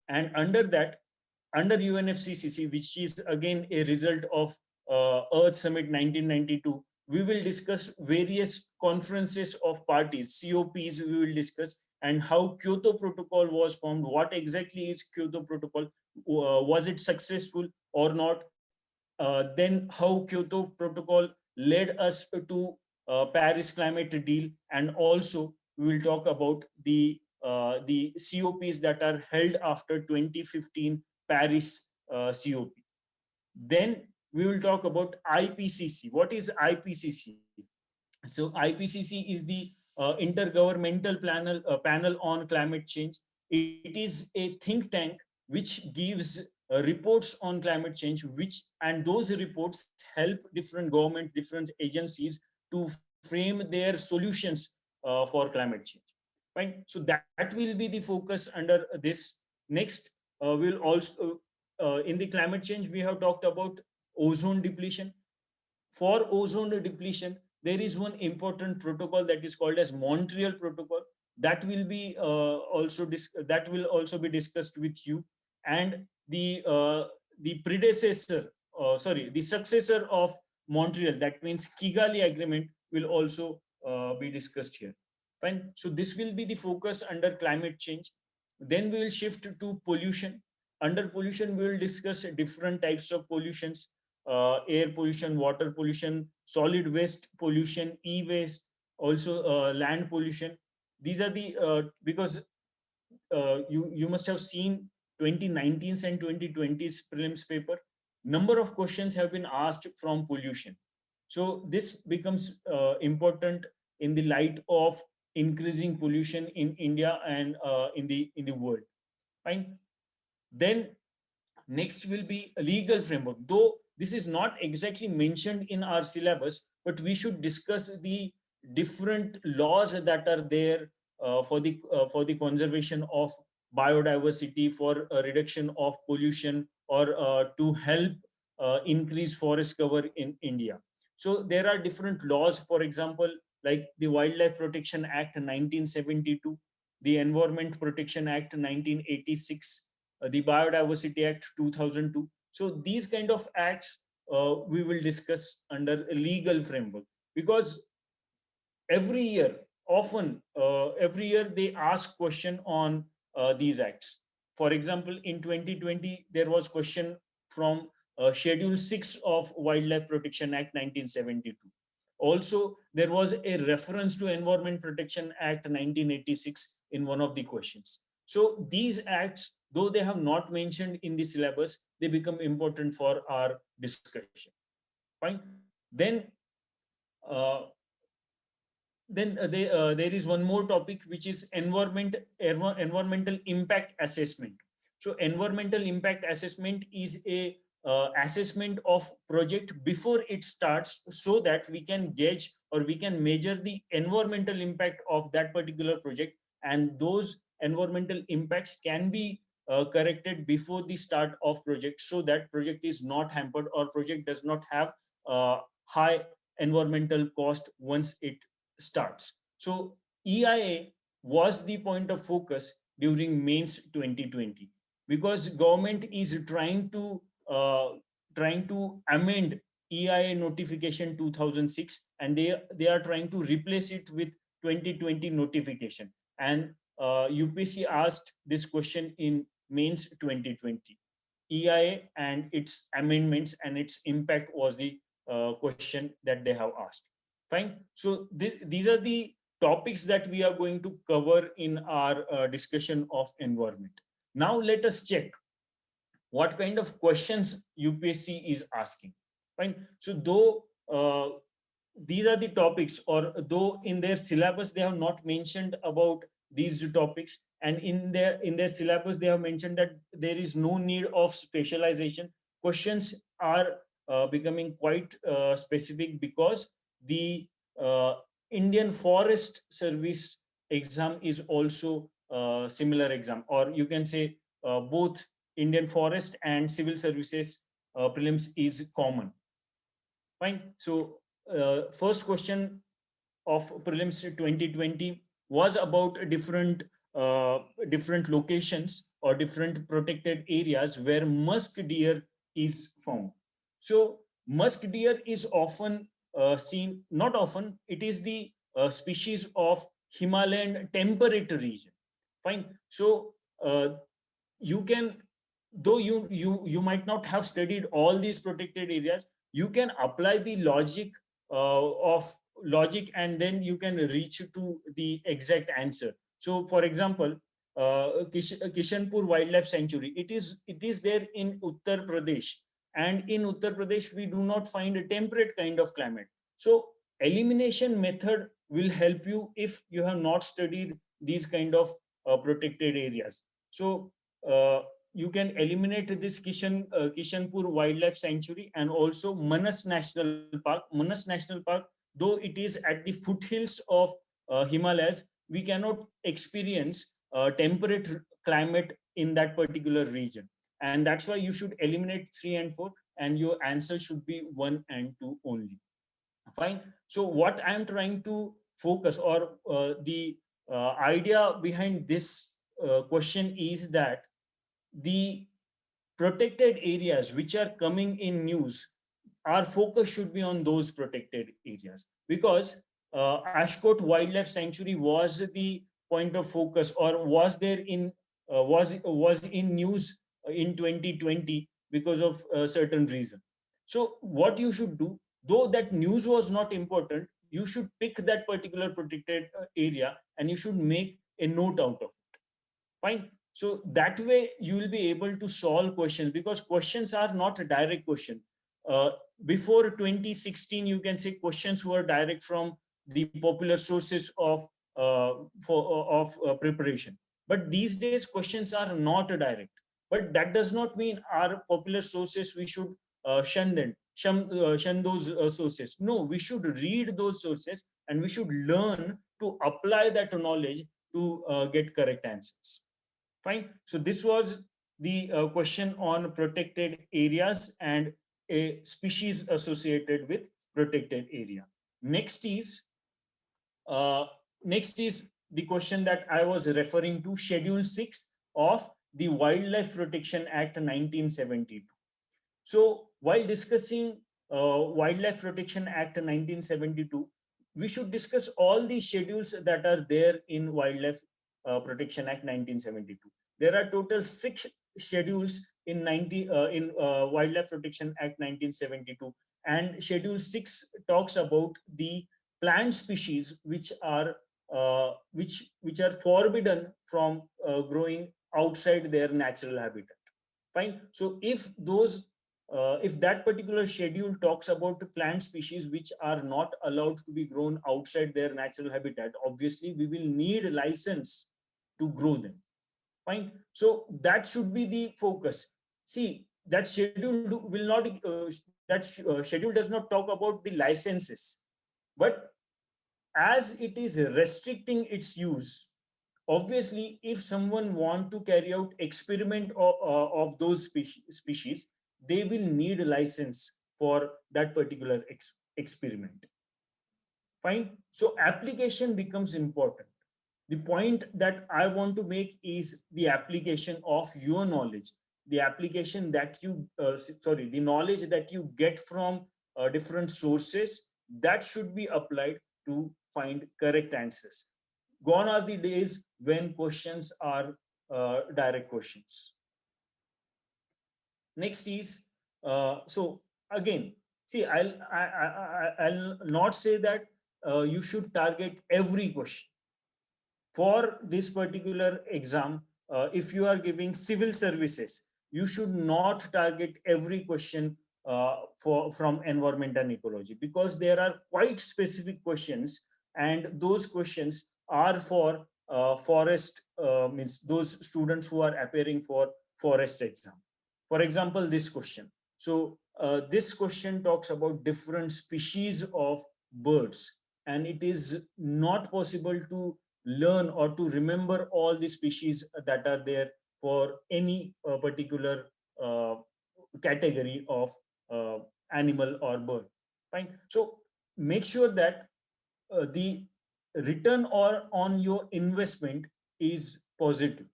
And under that, under UNFCCC, which is again a result of Earth Summit 1992, we will discuss various conferences of parties, COPs we will discuss, and how Kyoto Protocol was formed, what exactly is Kyoto Protocol, was it successful or not, then how Kyoto Protocol led us to Paris Climate Deal, and also we will talk about the COPs that are held after 2015 Paris COP. Then we will talk about IPCC. What is IPCC? So IPCC is the Intergovernmental Panel on Climate Change. It is a think tank which gives reports on climate change, and those reports help different government, different agencies to frame their solutions for climate change. Fine. So that will be the focus under this. Next, we'll also in the climate change we have talked about ozone depletion. For ozone depletion, there is one important protocol that is called as Montreal Protocol. That will be also be discussed with you, and the predecessor, the successor of Montreal, that means Kigali Agreement, will also be discussed here. Fine. So this will be the focus under climate change. Then we will shift to pollution. Under pollution, we will discuss different types of pollutions: air pollution, water pollution, solid waste pollution, e-waste, also land pollution. These are the because you must have seen 2019's and 2020's prelims paper. Number of questions have been asked from pollution. So this becomes important in the light of increasing pollution in India and in the world. Fine. Then next will be a legal framework. Though this is not exactly mentioned in our syllabus, but we should discuss the different laws that are there for the conservation of biodiversity, for a reduction of pollution, or to help increase forest cover in India. So there are different laws, for example, like the Wildlife Protection Act 1972, the Environment Protection Act 1986, the Biodiversity Act 2002. So these kind of acts we will discuss under a legal framework, because every year, every year they ask question on these acts. For example, in 2020, there was question from Schedule 6 of Wildlife Protection Act 1972. Also, there was a reference to Environment Protection Act 1986 in one of the questions. So these acts, though they have not mentioned in the syllabus, they become important for our discussion. Fine. Then there is one more topic, which is environmental impact assessment. So environmental impact assessment is a assessment of project before it starts, so that we can gauge or we can measure the environmental impact of that particular project, and those environmental impacts can be corrected before the start of project, so that project is not hampered or project does not have high environmental cost once it starts. So EIA was the point of focus during mains 2020, because government is uh, trying to amend EIA notification 2006, and they are trying to replace it with 2020 notification. And UPSC asked this question in mains 2020. EIA and its amendments and its impact was the question that they have asked. Fine. So these are the topics that we are going to cover in our discussion of environment. Now let us check what kind of questions UPSC is asking. Fine. So though these are the topics, or though in their syllabus they have not mentioned about these topics, and in their syllabus they have mentioned that there is no need of specialization, questions are becoming quite specific, because the uh, Indian Forest Service exam is also similar exam, or you can say both Indian Forest and Civil Services prelims is common. Fine. So first question of prelims 2020 was about different locations or different protected areas where musk deer is found. So musk deer is often seen, not often, it is the species of Himalayan temperate region. Fine. So you can, though you might not have studied all these protected areas, you can apply the of logic, and then you can reach to the exact answer. So for example, Kishanpur Wildlife Sanctuary, it is there in Uttar Pradesh, and in Uttar Pradesh we do not find a temperate kind of climate. So elimination method will help you if you have not studied these kind of protected areas. So you can eliminate this Kishanpur Wildlife Sanctuary, and also Manas National Park. Manas National Park, though it is at the foothills of Himalayas, we cannot experience temperate climate in that particular region. And that's why you should eliminate 3 and 4, and your answer should be 1 and 2 only. Fine. So what I'm trying to focus, or the idea behind this question is that the protected areas which are coming in news, our focus should be on those protected areas, because Ashkot Wildlife Sanctuary was the point of focus, or was there in was in news in 2020 because of a certain reason. So what you should do, though that news was not important, you should pick that particular protected area, and you should make a note out of it. Fine. So that way you will be able to solve questions, because questions are not a direct question. uh, Before 2016, you can say questions were direct from the popular sources of preparation, but these days questions are not direct. But that does not mean our popular sources we should shun those sources. No, we should read those sources, and we should learn to apply that knowledge to get correct answers. Fine. So this was the question on protected areas and a species associated with protected area. Next is uh, next is the question that I was referring to, Schedule 6 of the Wildlife Protection Act 1972. So while discussing Wildlife Protection Act 1972, we should discuss all the schedules that are there in Wildlife Protection Act 1972. There are total 6 schedules in Wildlife Protection Act 1972, and Schedule 6 talks about the plant species which are forbidden from growing outside their natural habitat. Fine. So if those if that particular schedule talks about the plant species which are not allowed to be grown outside their natural habitat, obviously we will need a license to grow them. Fine. So that should be the focus. See, that schedule will not, schedule does not talk about the licenses, but as it is restricting its use, obviously if someone want to carry out experiment of those species, they will need a license for that particular experiment. Fine. So application becomes important. The point that I want to make is the application of your knowledge, the application that you the knowledge that you get from different sources, that should be applied to find correct answers. Gone are the days when questions are direct questions. Next is so again, see, I'll not say that you should target every question. For this particular exam, if you are giving civil services, you should not target every question from environment and ecology, because there are quite specific questions, and those questions are for forest, means those students who are appearing for forest exam. For example, this question. So this question talks about different species of birds, and it is not possible to learn or to remember all the species that are there for any particular category of animal or bird. Fine. So make sure that the return or on your investment is positive.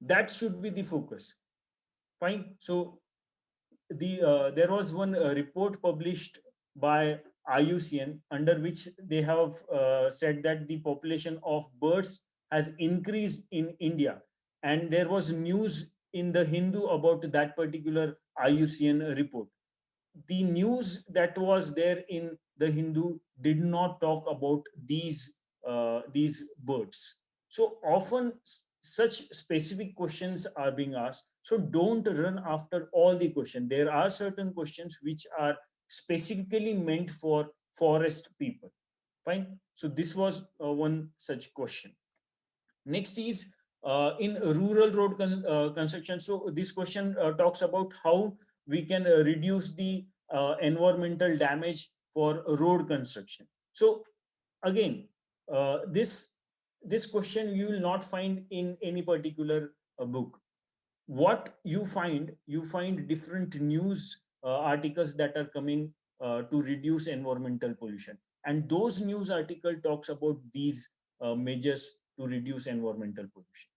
That should be the focus. Fine. So there was one report published by IUCN, under which they have said that the population of birds has increased in India, and there was news in the Hindu about that particular IUCN report. The news that was there in the Hindu did not talk about these birds. So often such specific questions are being asked. So don't run after all the questions. There are certain questions which are specifically meant for forest people. Fine. So this was one such question. Next is in rural road construction. So this question talks about how we can reduce the environmental damage for road construction. So again, this question you will not find in any particular book. What you find different news articles that are coming to reduce environmental pollution, and those news article talks about these measures to reduce environmental pollution.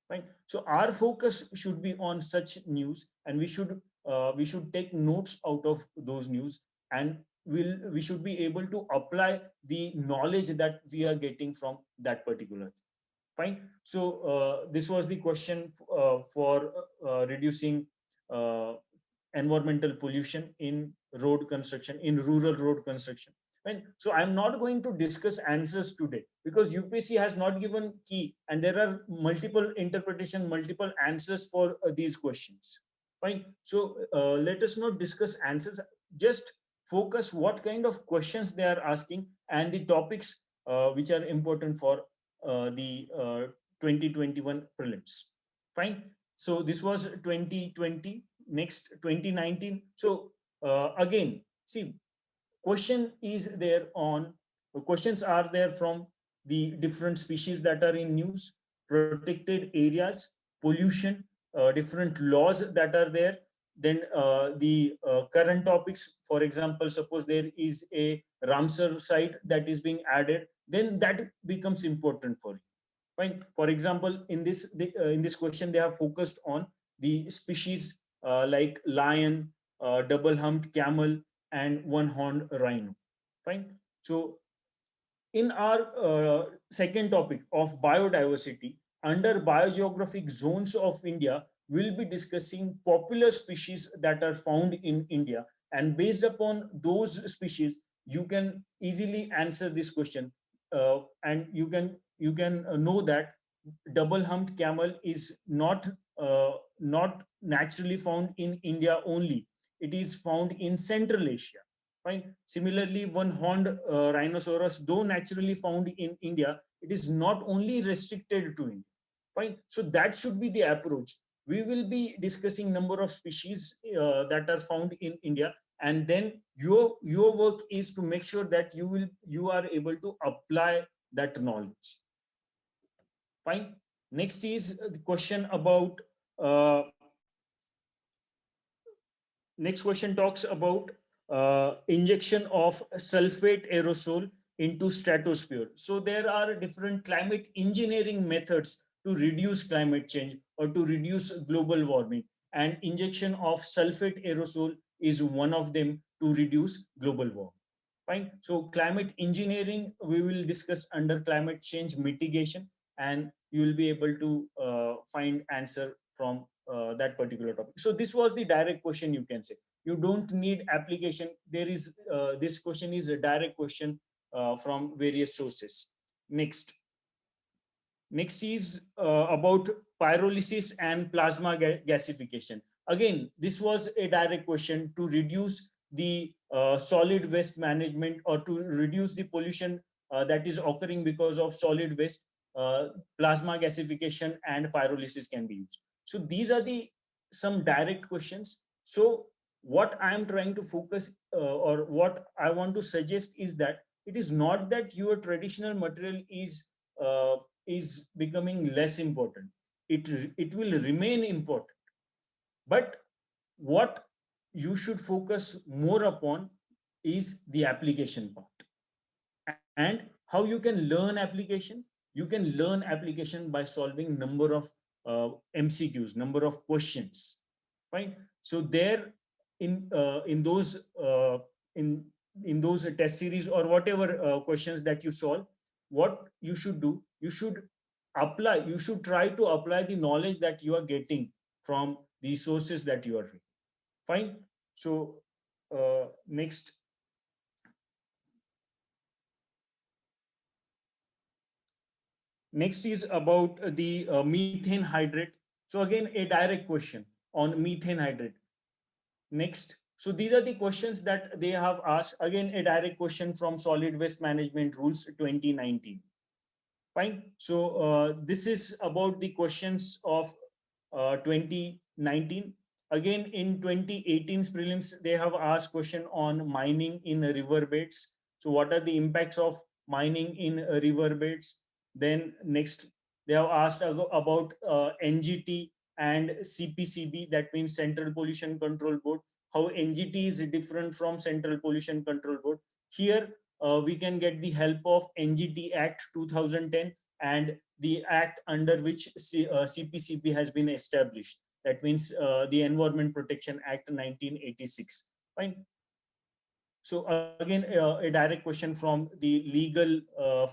Right. So our focus should be on such news, and we should take notes out of those news, and we should be able to apply the knowledge that we are getting from that particular thing. Fine. So this was the question for reducing environmental pollution in road construction, in rural road construction. Right. So I'm not going to discuss answers today, because UPSC has not given key, and there are multiple interpretation, multiple answers for these questions. Fine. So let us not discuss answers. Just focus what kind of questions they are asking and the topics which are important for the 2021 prelims. Fine. So this was 2020. Next, 2019. So again, see, questions are there from the different species that are in news, protected areas, pollution, different laws that are there. Then the current topics, for example, suppose there is a Ramsar site that is being added, then that becomes important for you. Fine. For example, in this question, they have focused on the species like lion, double-humped camel, and one-horned rhino. Fine. So in our second topic of biodiversity, under biogeographic zones of India, we'll be discussing popular species that are found in India. And based upon those species, you can easily answer this question. And you can know that double-humped camel is not not naturally found in India only. It is found in Central Asia. Fine. Similarly, one-horned rhinoceros, though naturally found in India, it is not only restricted to India. Fine. So that should be the approach. We will be discussing number of species that are found in India, and then your work is to make sure that you are able to apply that knowledge. Fine. Next is the question about next question talks about injection of sulfate aerosol into stratosphere. So there are different climate engineering methods to reduce climate change or to reduce global warming, and injection of sulfate aerosol is one of them to reduce global warming. Fine. So climate engineering we will discuss under climate change mitigation, and you will be able to find answer from that particular topic. So this was the direct question, you can say. You don't need application. There is this question is a direct question from various sources. Next is about pyrolysis and plasma gasification. Again, this was a direct question to reduce the solid waste management or to reduce the pollution that is occurring because of solid waste. Plasma gasification and pyrolysis can be used. So these are the some direct questions. So what I am trying to focus or what I want to suggest is that it is not that your traditional material is becoming less important. It will remain important, but what you should focus more upon is the application part. And how you can learn application? You can learn application by solving number of MCQs, number of questions. Fine. So there in those in those test series or whatever questions that you solve, what you should do, you should apply, you should try to apply the knowledge that you are getting from the sources that you are reading. Fine. So next is about the methane hydrate. So again, a direct question on methane hydrate. Next. So these are the questions that they have asked. Again, a direct question from Solid Waste Management Rules 2019. Fine. So this is about the questions of 2019. Again, in 2018's prelims, they have asked question on mining in river beds. So what are the impacts of mining in river beds? Then next, they have asked about NGT and CPCB, that means Central Pollution Control Board, how NGT is different from Central Pollution Control Board. Here, we can get the help of NGT Act 2010 and the act under which CPCB has been established. That means the Environment Protection Act 1986. Fine. So again, a direct question from the legal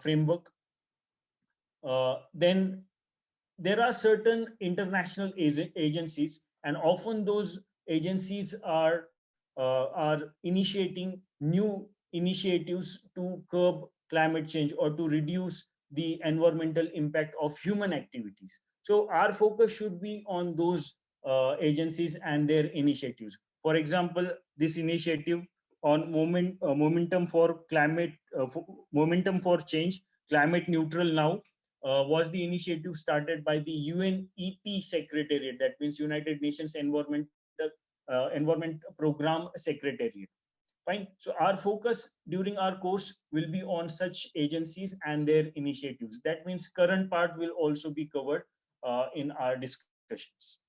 framework. Then there are certain international agencies, and often those agencies are initiating new initiatives to curb climate change or to reduce the environmental impact of human activities. So our focus should be on those agencies and their initiatives. For example, this initiative on momentum for climate, momentum for change, climate neutral now, was the initiative started by the UNEP Secretariat, that means United Nations Environment Program Secretariat. Fine. So our focus during our course will be on such agencies and their initiatives. That means current part will also be covered in our discussions.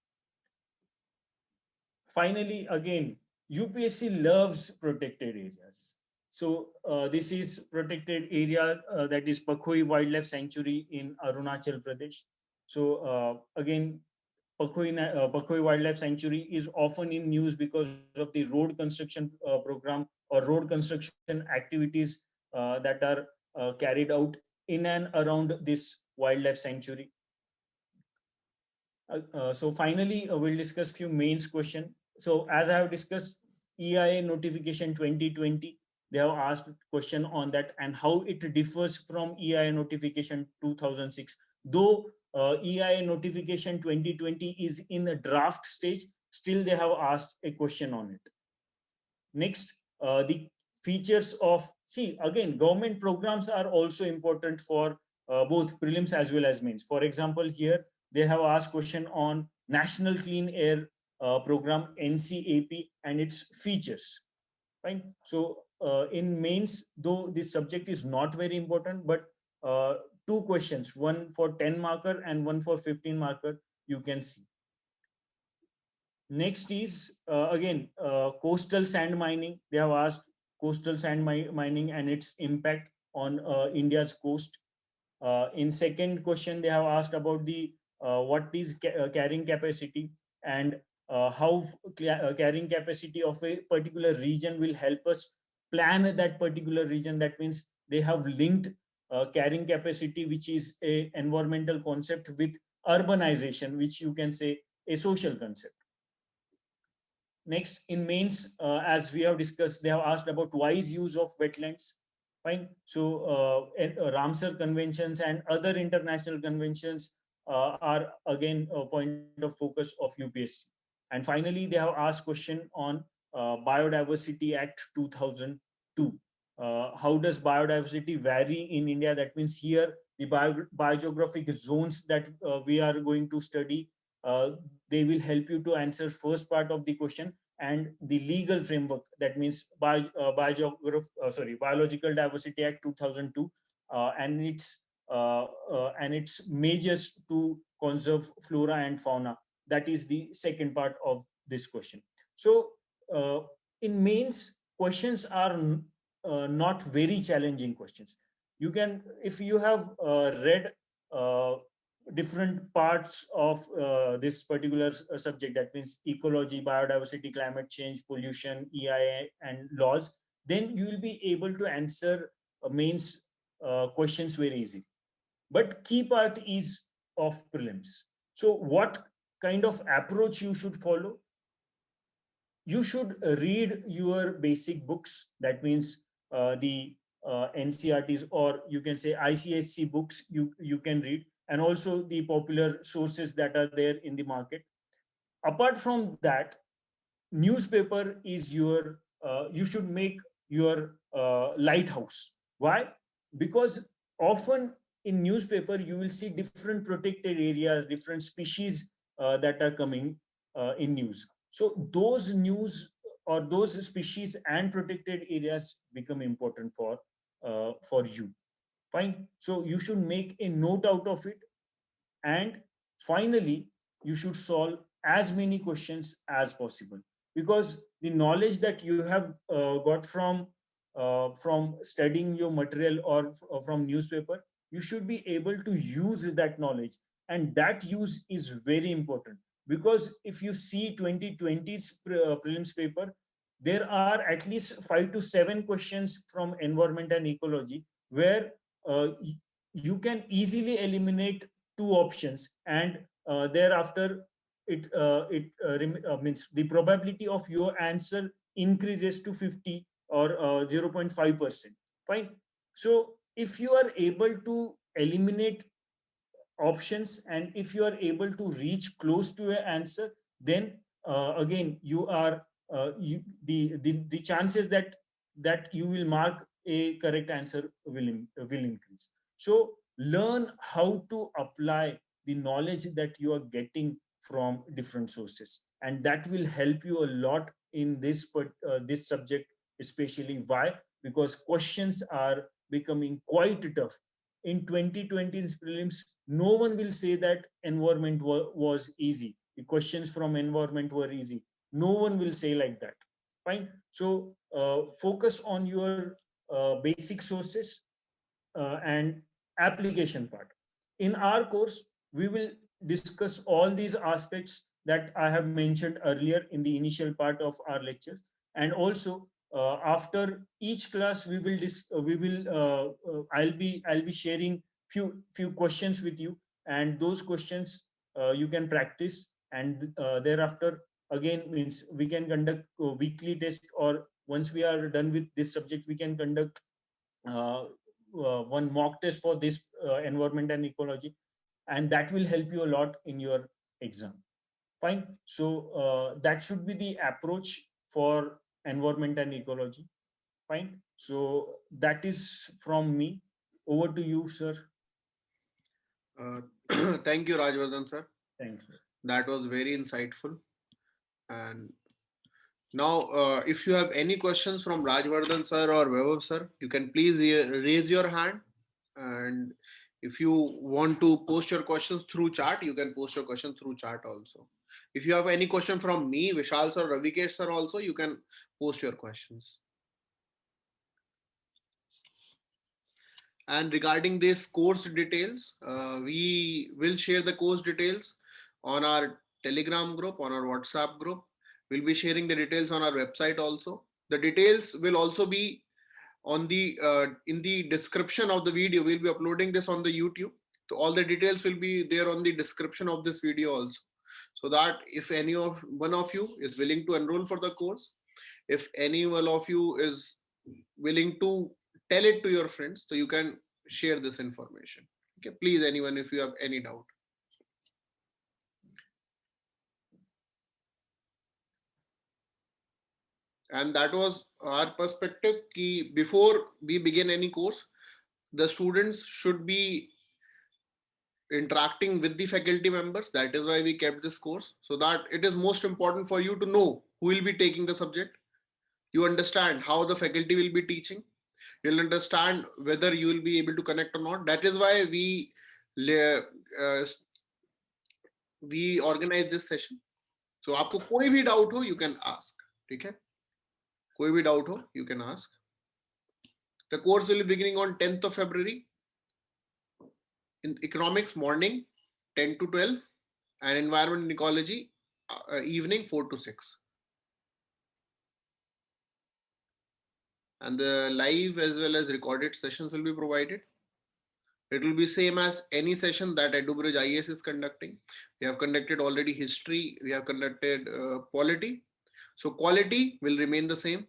Finally, again, UPSC loves protected areas. So this is protected area that is Pakhoi Wildlife Sanctuary in Arunachal Pradesh. So again, Pakhoi Wildlife Sanctuary is often in news because of the road construction program or road construction activities that are carried out in and around this wildlife sanctuary. So finally, we'll discuss few mains question. So as I have discussed, EIA notification 2020, they have asked question on that and how it differs from EIA notification 2006. Though EIA notification 2020 is in a draft stage, still they have asked a question on it. Next, the features of, see, again, government programs are also important for both prelims as well as mains. For example, here they have asked question on National Clean Air Program, NCAP, and its features. Fine. So in mains, though this subject is not very important, but two questions, one for 10 marker and one for 15 marker, you can see. Next is again coastal sand mining. They have asked coastal sand mining and its impact on India's coast. In second question, they have asked about the what is carrying capacity, and how carrying capacity of a particular region will help us plan that particular region. That means they have linked carrying capacity, which is a environmental concept, with urbanization, which you can say a social concept. Next, in mains, as we have discussed, they have asked about wise use of wetlands. Fine. So Ramsar conventions and other international conventions are again a point of focus of UPSC. And finally, they have asked question on Biodiversity Act 2002. How does biodiversity vary in India? That means here the biogeographic zones that we are going to study, they will help you to answer first part of the question, and the legal framework, that means Biological Diversity Act 2002 and its measures to conserve flora and fauna. That is the second part of this question. So in mains, questions are not very challenging questions. You can, if you have read different parts of this particular subject, that means ecology, biodiversity, climate change, pollution, EIA, and laws, then you will be able to answer mains questions very easy. But key part is of prelims. So what kind of approach you should follow? You should read your basic books. That means the NCERTs, or you can say ICSC books, you can read, and also the popular sources that are there in the market. Apart from that, newspaper is your, you should make your lighthouse. Why? Because often in newspaper, you will see different protected areas, different species that are coming in news. So those news or those species and protected areas become important for you. Fine. So you should make a note out of it. And finally, you should solve as many questions as possible, because the knowledge that you have got from studying your material or from newspaper, you should be able to use that knowledge. And that use is very important, because if you see 2020's prelims paper, there are at least 5 to 7 questions from environment and ecology, where you can easily eliminate 2 options, and thereafter it means the probability of your answer increases to 50 or 0.5%. Fine. So if you are able to eliminate options, and if you are able to reach close to an answer, then again you are the chances that you will mark a correct answer will increase. So learn how to apply the knowledge that you are getting from different sources, and that will help you a lot in this this subject especially. Why? Because questions are becoming quite tough. In 2020's prelims, no one will say that environment was easy, the questions from environment were easy. No one will say like that. Fine. So focus on your basic sources and application part. In our course, we will discuss all these aspects that I have mentioned earlier in the initial part of our lectures. And also after each class, I'll be sharing few questions with you, and those questions you can practice, and thereafter again means we can conduct weekly test, or once we are done with this subject, we can conduct one mock test for this environment and ecology. and that will help you a lot in your exam. Fine. So that should be the approach for environment and ecology. Fine. So that is from me. Over to you, sir. Uh, thank you, Rajvardhan sir. Thanks. That was very insightful. And now, if you have any questions from Rajvardhan sir or Vaibhav sir, you can please raise your hand. And if you want to post your questions through chat, you can post your questions through chat also. If you have any question from me, Vishal sir, Ravikesh sir also, you can post your questions. And regarding this course details, we will share the course details on our Telegram group, on our WhatsApp group. We'll be sharing the details on our website also. The details will also be on the in the description of the video. We'll be uploading this on the YouTube. So all the details will be there on the description of this video also. So that if any of one of you is willing to enroll for the course, if any one of you is willing to tell it to your friends, so you can share this information. Okay, please, anyone, if you have any doubt. And that was our perspective ki before we begin any course, the students should be interacting with the faculty members. That is why we kept this course, so that it is most important for you to know who will be taking the subject. You understand how the faculty will be teaching. You'll understand whether you will be able to connect or not. That is why we organize this session. So आपको कोई भी doubt हो, you can ask. ठीक है? कोई भी doubt हो, you can ask. The course will be beginning on 10th of February. In economics morning 10 to 12, and environment and ecology evening 4 to 6. And the live as well as recorded sessions will be provided. It will be same as any session that EduBridge IAS is conducting. We have conducted already history, we have conducted polity. So quality will remain the same.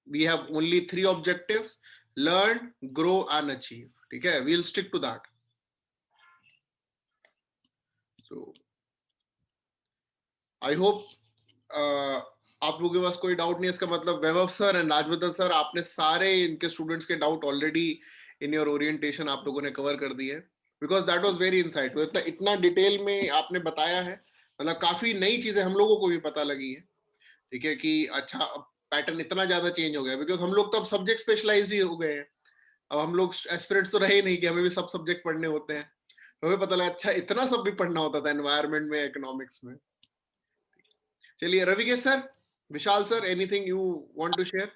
We have only 3 objectives: learn, grow and achieve. Okay, we'll stick to that. So I hope आप लोगों के पास कोई doubt नहीं है. इसका मतलब वैभव sir and Rajvardhan sir, आपने सारे इनके स्टूडेंट्स के doubt already in your orientation आप लोगों ने कवर कर दिए, because that was very insightful. इतना डिटेल में आपने बताया है, मतलब काफी नई चीजें हम लोगों को भी पता लगी है. ठीक है कि अच्छा पैटर्न इतना ज्यादा चेंज हो गया, बिकॉज हम लोग तो अब सब्जेक्ट स्पेशलाइज्ड ही हो गए हैं. अब हम लोग एस्पिरेंट्स तो रहे नहीं कि हमें भी सब सब्जेक्ट पढ़ने होते हैं. हमें पता लगा अच्छा इतना सब भी पढ़ना होता था एनवायरमेंट में, इकोनॉमिक्स में. चलिए Ravikesh sir, Vishal sir, anything you want to share?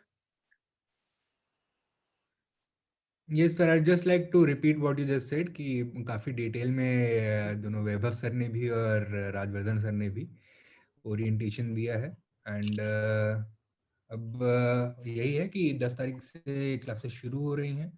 Yes sir, I'd just like to repeat what you just said कि काफी डिटेल में दोनों वैभव सर ने भी और राजवर्धन सर ने भी ओरिएंटेशन दिया है. एंड अब यही है कि 10 तारीख से क्लासेस शुरू हो रही हैं.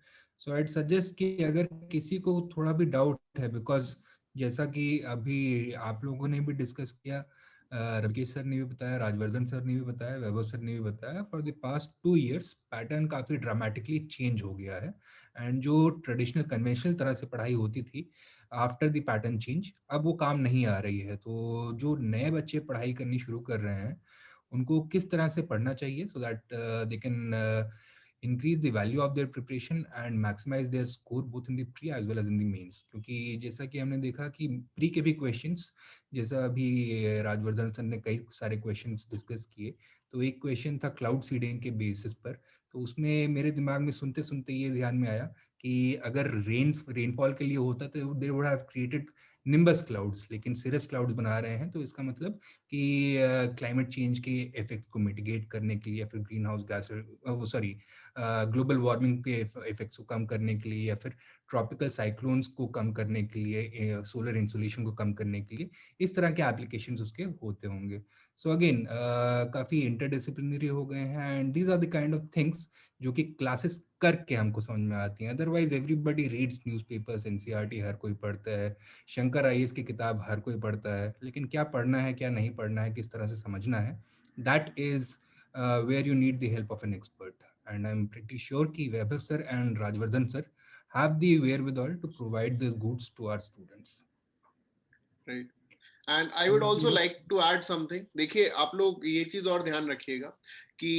सो आइड सजेस्ट कि अगर किसी को थोड़ा भी डाउट है, बिकॉज जैसा कि अभी आप लोगों ने भी डिस्कस किया, रविकेश सर ने भी बताया, राजवर्धन सर ने भी बताया, वैभव सर ने भी बताया, for the past 2 years pattern काफी ड्रामेटिकली चेंज हो गया है. एंड जो ट्रेडिशनल कन्वेंशनल तरह से पढ़ाई होती थी आफ्टर द पैटर्न चेंज, अब वो काम नहीं आ रही है. तो जो नए बच्चे पढ़ाई करनी शुरू कर रहे हैं उनको किस तरह से पढ़ना चाहिए, so that they can increase the value of their preparation and maximize their score both in the pre as well as in the mains. क्योंकि जैसा कि हमने देखा कि प्री के भी क्वेश्चंस, जैसा अभी राजवर्धन सर ने कई सारे क्वेश्चंस डिस्कस किए, तो एक क्वेश्चन था क्लाउड सीडिंग के बेसिस पर. तो उसमें मेरे दिमाग में सुनते सुनते ये ध्यान में आया कि अगर रेनफॉल के लिए होता तो they would have created nimbus clouds, लेकिन सिरस क्लाउड्स बना रहे हैं. तो इसका मतलब कि क्लाइमेट चेंज के इफेक्ट को मिटिगेट करने के लिए, या फिर green house gas global warming के इफेक्ट्स को कम करने के लिए, या फिर ट्रॉपिकल साइक्लोन्स को कम करने के लिए, सोलर इंसुलेशन को कम करने के लिए, इस तरह के एप्लीकेशंस उसके होते होंगे. सो अगेन काफ़ी इंटरडिसिप्लिनरी हो गए हैं. And these are the kind of things जो कि क्लासेस करके हमको समझ में आती हैं. Otherwise everybody reads newspapers, NCERT हर कोई पढ़ता है, शंकर आईएएस की किताब हर कोई पढ़ता है, लेकिन क्या पढ़ना है, क्या नहीं पढ़ना है, किस तरह से समझना है, that is where you need the help of an expert. And I'm pretty sure कि वैभव sir and Rajvardhan sir have the wherewithal to provide these goods to our students. Right. And I would also like to add something. देखिए आप लोग ये चीज और ध्यान रखिएगा कि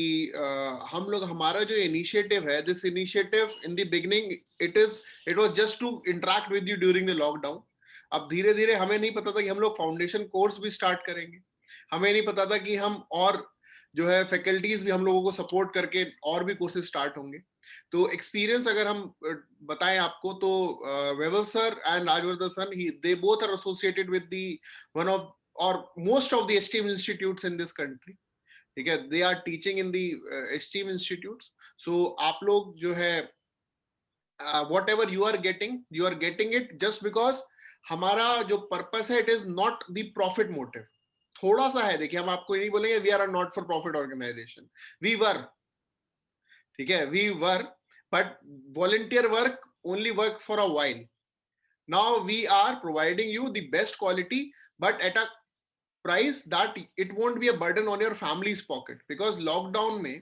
हम लोग हमारा जो इनिशिएटिव है, this initiative in the beginning it was just to interact with you during the lockdown. अब धीरे धीरे हमें नहीं पता था कि हम लोग फाउंडेशन कोर्स भी स्टार्ट करेंगे, हमें नहीं पता था कि हम और जो है फैकल्टीज भी हम लोगों को सपोर्ट करके और भी कोर्सेज स्टार्ट होंगे. तो एक्सपीरियंस अगर हम बताएं आपको तो Vaibhav sir and Rajvardhan sir they both are associated with the one of or most of the esteem institutes in this country. ठीक है, they are teaching in the esteem institutes. So आप लोग जो है whatever you are getting it just because हमारा जो purpose है it is not the profit motive. थोड़ा सा है, देखिए हम आपको नहीं बोलेंगे we are a not for profit organisation, we were, ठीक है, we were, but volunteer work only work for a while. Now we are providing you the best quality but at a price that it won't be a burden on your family's pocket, because lockdown में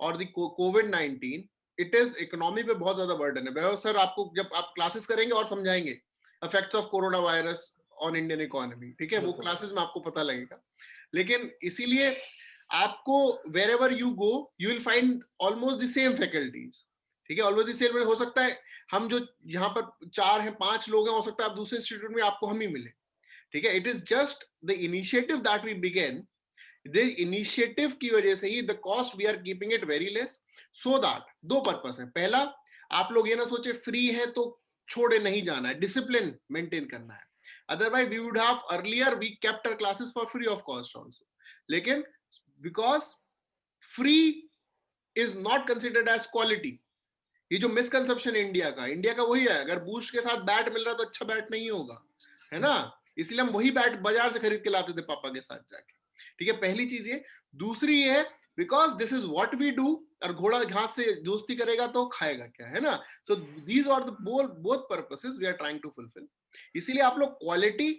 और the कोविड-19 it is economy पे बहुत ज्यादा burden है. वैभव sir आपको जब आप क्लासेस करेंगे और समझाएंगे effects of corona virus on Indian economy, ठीक है, वो क्लासेस में आपको पता लगेगा. लेकिन इसीलिए आपको wherever you go you will find almost the same faculties. ठीक है, ऑलमोस्ट द सेम. हो सकता है हम जो यहाँ पर 4 हैं 5 लोग हैं, हो सकता है आप दूसरे इंस्टीट्यूट में आपको हम ही मिले. ठीक है, it is just the initiative that we began. The initiative की वजह से ही the cost we are keeping it very less, so that 2 purpose है. पहला, आप लोग ये ना सोचे फ्री है तो छोड़े नहीं जाना है, डिसिप्लिन मेंटेन करना है. Otherwise, we would have earlier we kept our classes for free of cost also. लेकिन because free is not considered as quality. ये जो मिसकंसेप्शन है इंडिया का वही है, अगर बूस्ट के साथ बैट मिल रहा तो अच्छा बैट नहीं होगा, है ना. इसलिए हम वही बैट बाजार से खरीद के लाते थे पापा के साथ जाके. ठीक है, पहली चीज ये. दूसरी ये है because this is what we do, और घोड़ा घास से दोस्ती करेगा तो खाएगा क्या, है ना. So these are the both purposes we are trying to fulfil. इसीलिए आप लोग क्वालिटी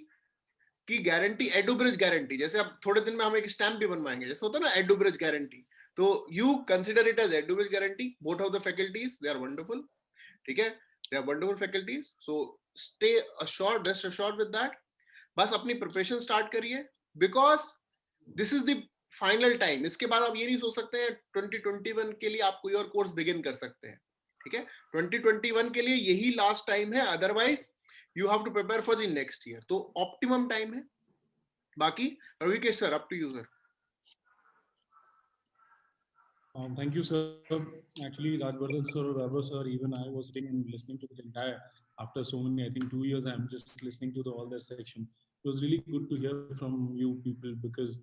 की गारंटी, एडुब्रिज गारंटी, जैसे अब थोड़े दिन में हम एक स्टैम्प भी बनवाएंगे, जैसे होता है ना एडुब्रिज गारंटी, तो you consider it as Edubridge guarantee. Both of the faculties they are wonderful. ठीक है, they are wonderful faculties. So stay assured, rest assured with that. बस अपनी प्रिपरेशन स्टार्ट करिए because this is the final time. इसके बाद आप ये नहीं सोच सकते हैं 2021 के लिए आप कोई और कोर्स बिगिन कर सकते हैं. ठीक है, 2021 के लिए यही लास्ट टाइम है, otherwise you have to prepare for the next year. तो optimum time है. बाकी Ravikesh sir, up to you sir. Thank you, sir. Actually, Rajvardhan sir, Vaibhav sir, even I was sitting and listening to the entire, after so many, I think 2 years, I'm just listening to all that section. It was really good to hear from you people because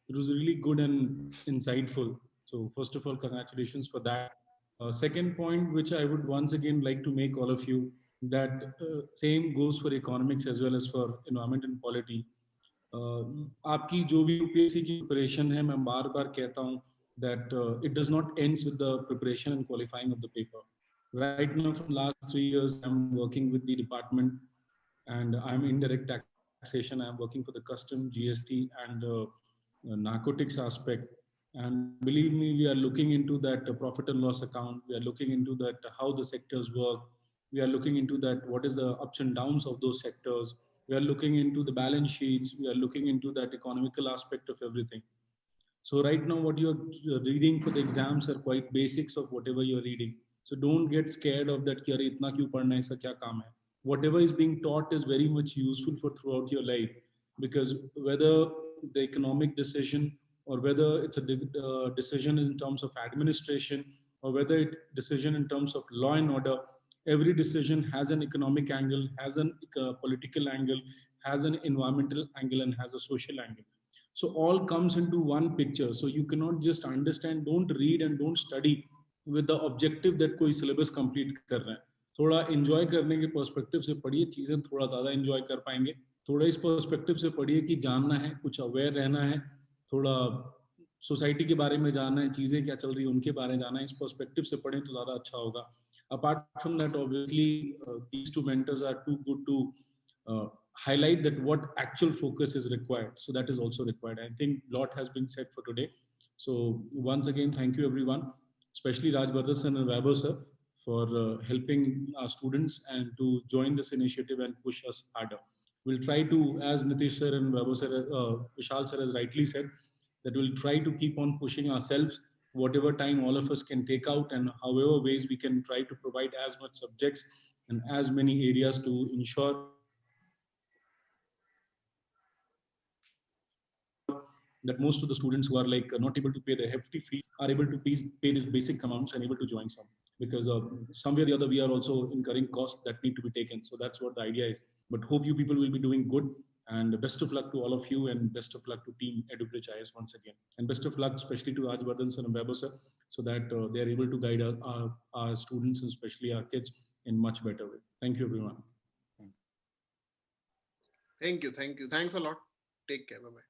it was really good and insightful. So first of all, congratulations for that. Second point, which I would once again like to make all of you, that same goes for economics as well as for environment and polity. आपकी जो भी UPSC की preparation है, मैं बार बार कहता हूँ that it does not ends with the preparation and qualifying of the paper. Right now, from last 3 years, I'm working with the department, and I'm in direct taxation. I'm working for the custom, GST, and narcotics aspect. And believe me, we are looking into that profit and loss account. We are looking into that how the sectors work. We are looking into that what is the ups and downs of those sectors. We are looking into the balance sheets. We are looking into that economical aspect of everything. So right now, what you're reading for the exams are quite basics of whatever you're reading. So don't get scared of that. Ki, itna kyun padhna hai, iska kya kaam hai? Whatever is being taught is very much useful for throughout your life, because whether the economic decision or whether it's a decision in terms of administration or whether it's decision in terms of law and order, every decision has an economic angle, has a political angle, has an environmental angle, and has a social angle. So all comes into one picture. So you cannot just understand, don't read and don't study with the objective that कोई syllabus complete कर रहा है. थोड़ा enjoy करने के perspective से पढ़िए, चीजें थोड़ा ज़्यादा enjoy कर पाएंगे. थोड़ा इस perspective से पढ़िए कि जानना है, कुछ aware रहना है, थोड़ा society के बारे में जानना है, चीजें क्या चल रही है उनके बारे में जानना है. इस perspective से पढ़ें तो ज़्यादा अच्छा होगा. Apart from that, obviously, these two mentors are too good to highlight that what actual focus is required. So that is also required. I think a lot has been said for today. So once again, thank you everyone, especially Rajvardhan and Vaibhav sir, for helping our students and to join this initiative and push us harder. we'll try to, as Nitish sir and Vaibhav sir, Vishal sir has rightly said, that we'll try to keep on pushing ourselves, whatever time all of us can take out, and however ways we can try to provide as much subjects and as many areas to ensure that most of the students who are like not able to pay the hefty fee are able to pay these basic amounts and able to join some, because somewhere or the other we are also incurring costs that need to be taken. So that's what the idea is. But hope you people will be doing good, and best of luck to all of you, and best of luck to Team EduBridge IS once again, and best of luck especially to Rajvardhan sir and Vaibhav sir, so that they are able to guide our students and especially our kids in much better way. Thank you, everyone. Thank you. Thanks a lot. Take care. Bye bye.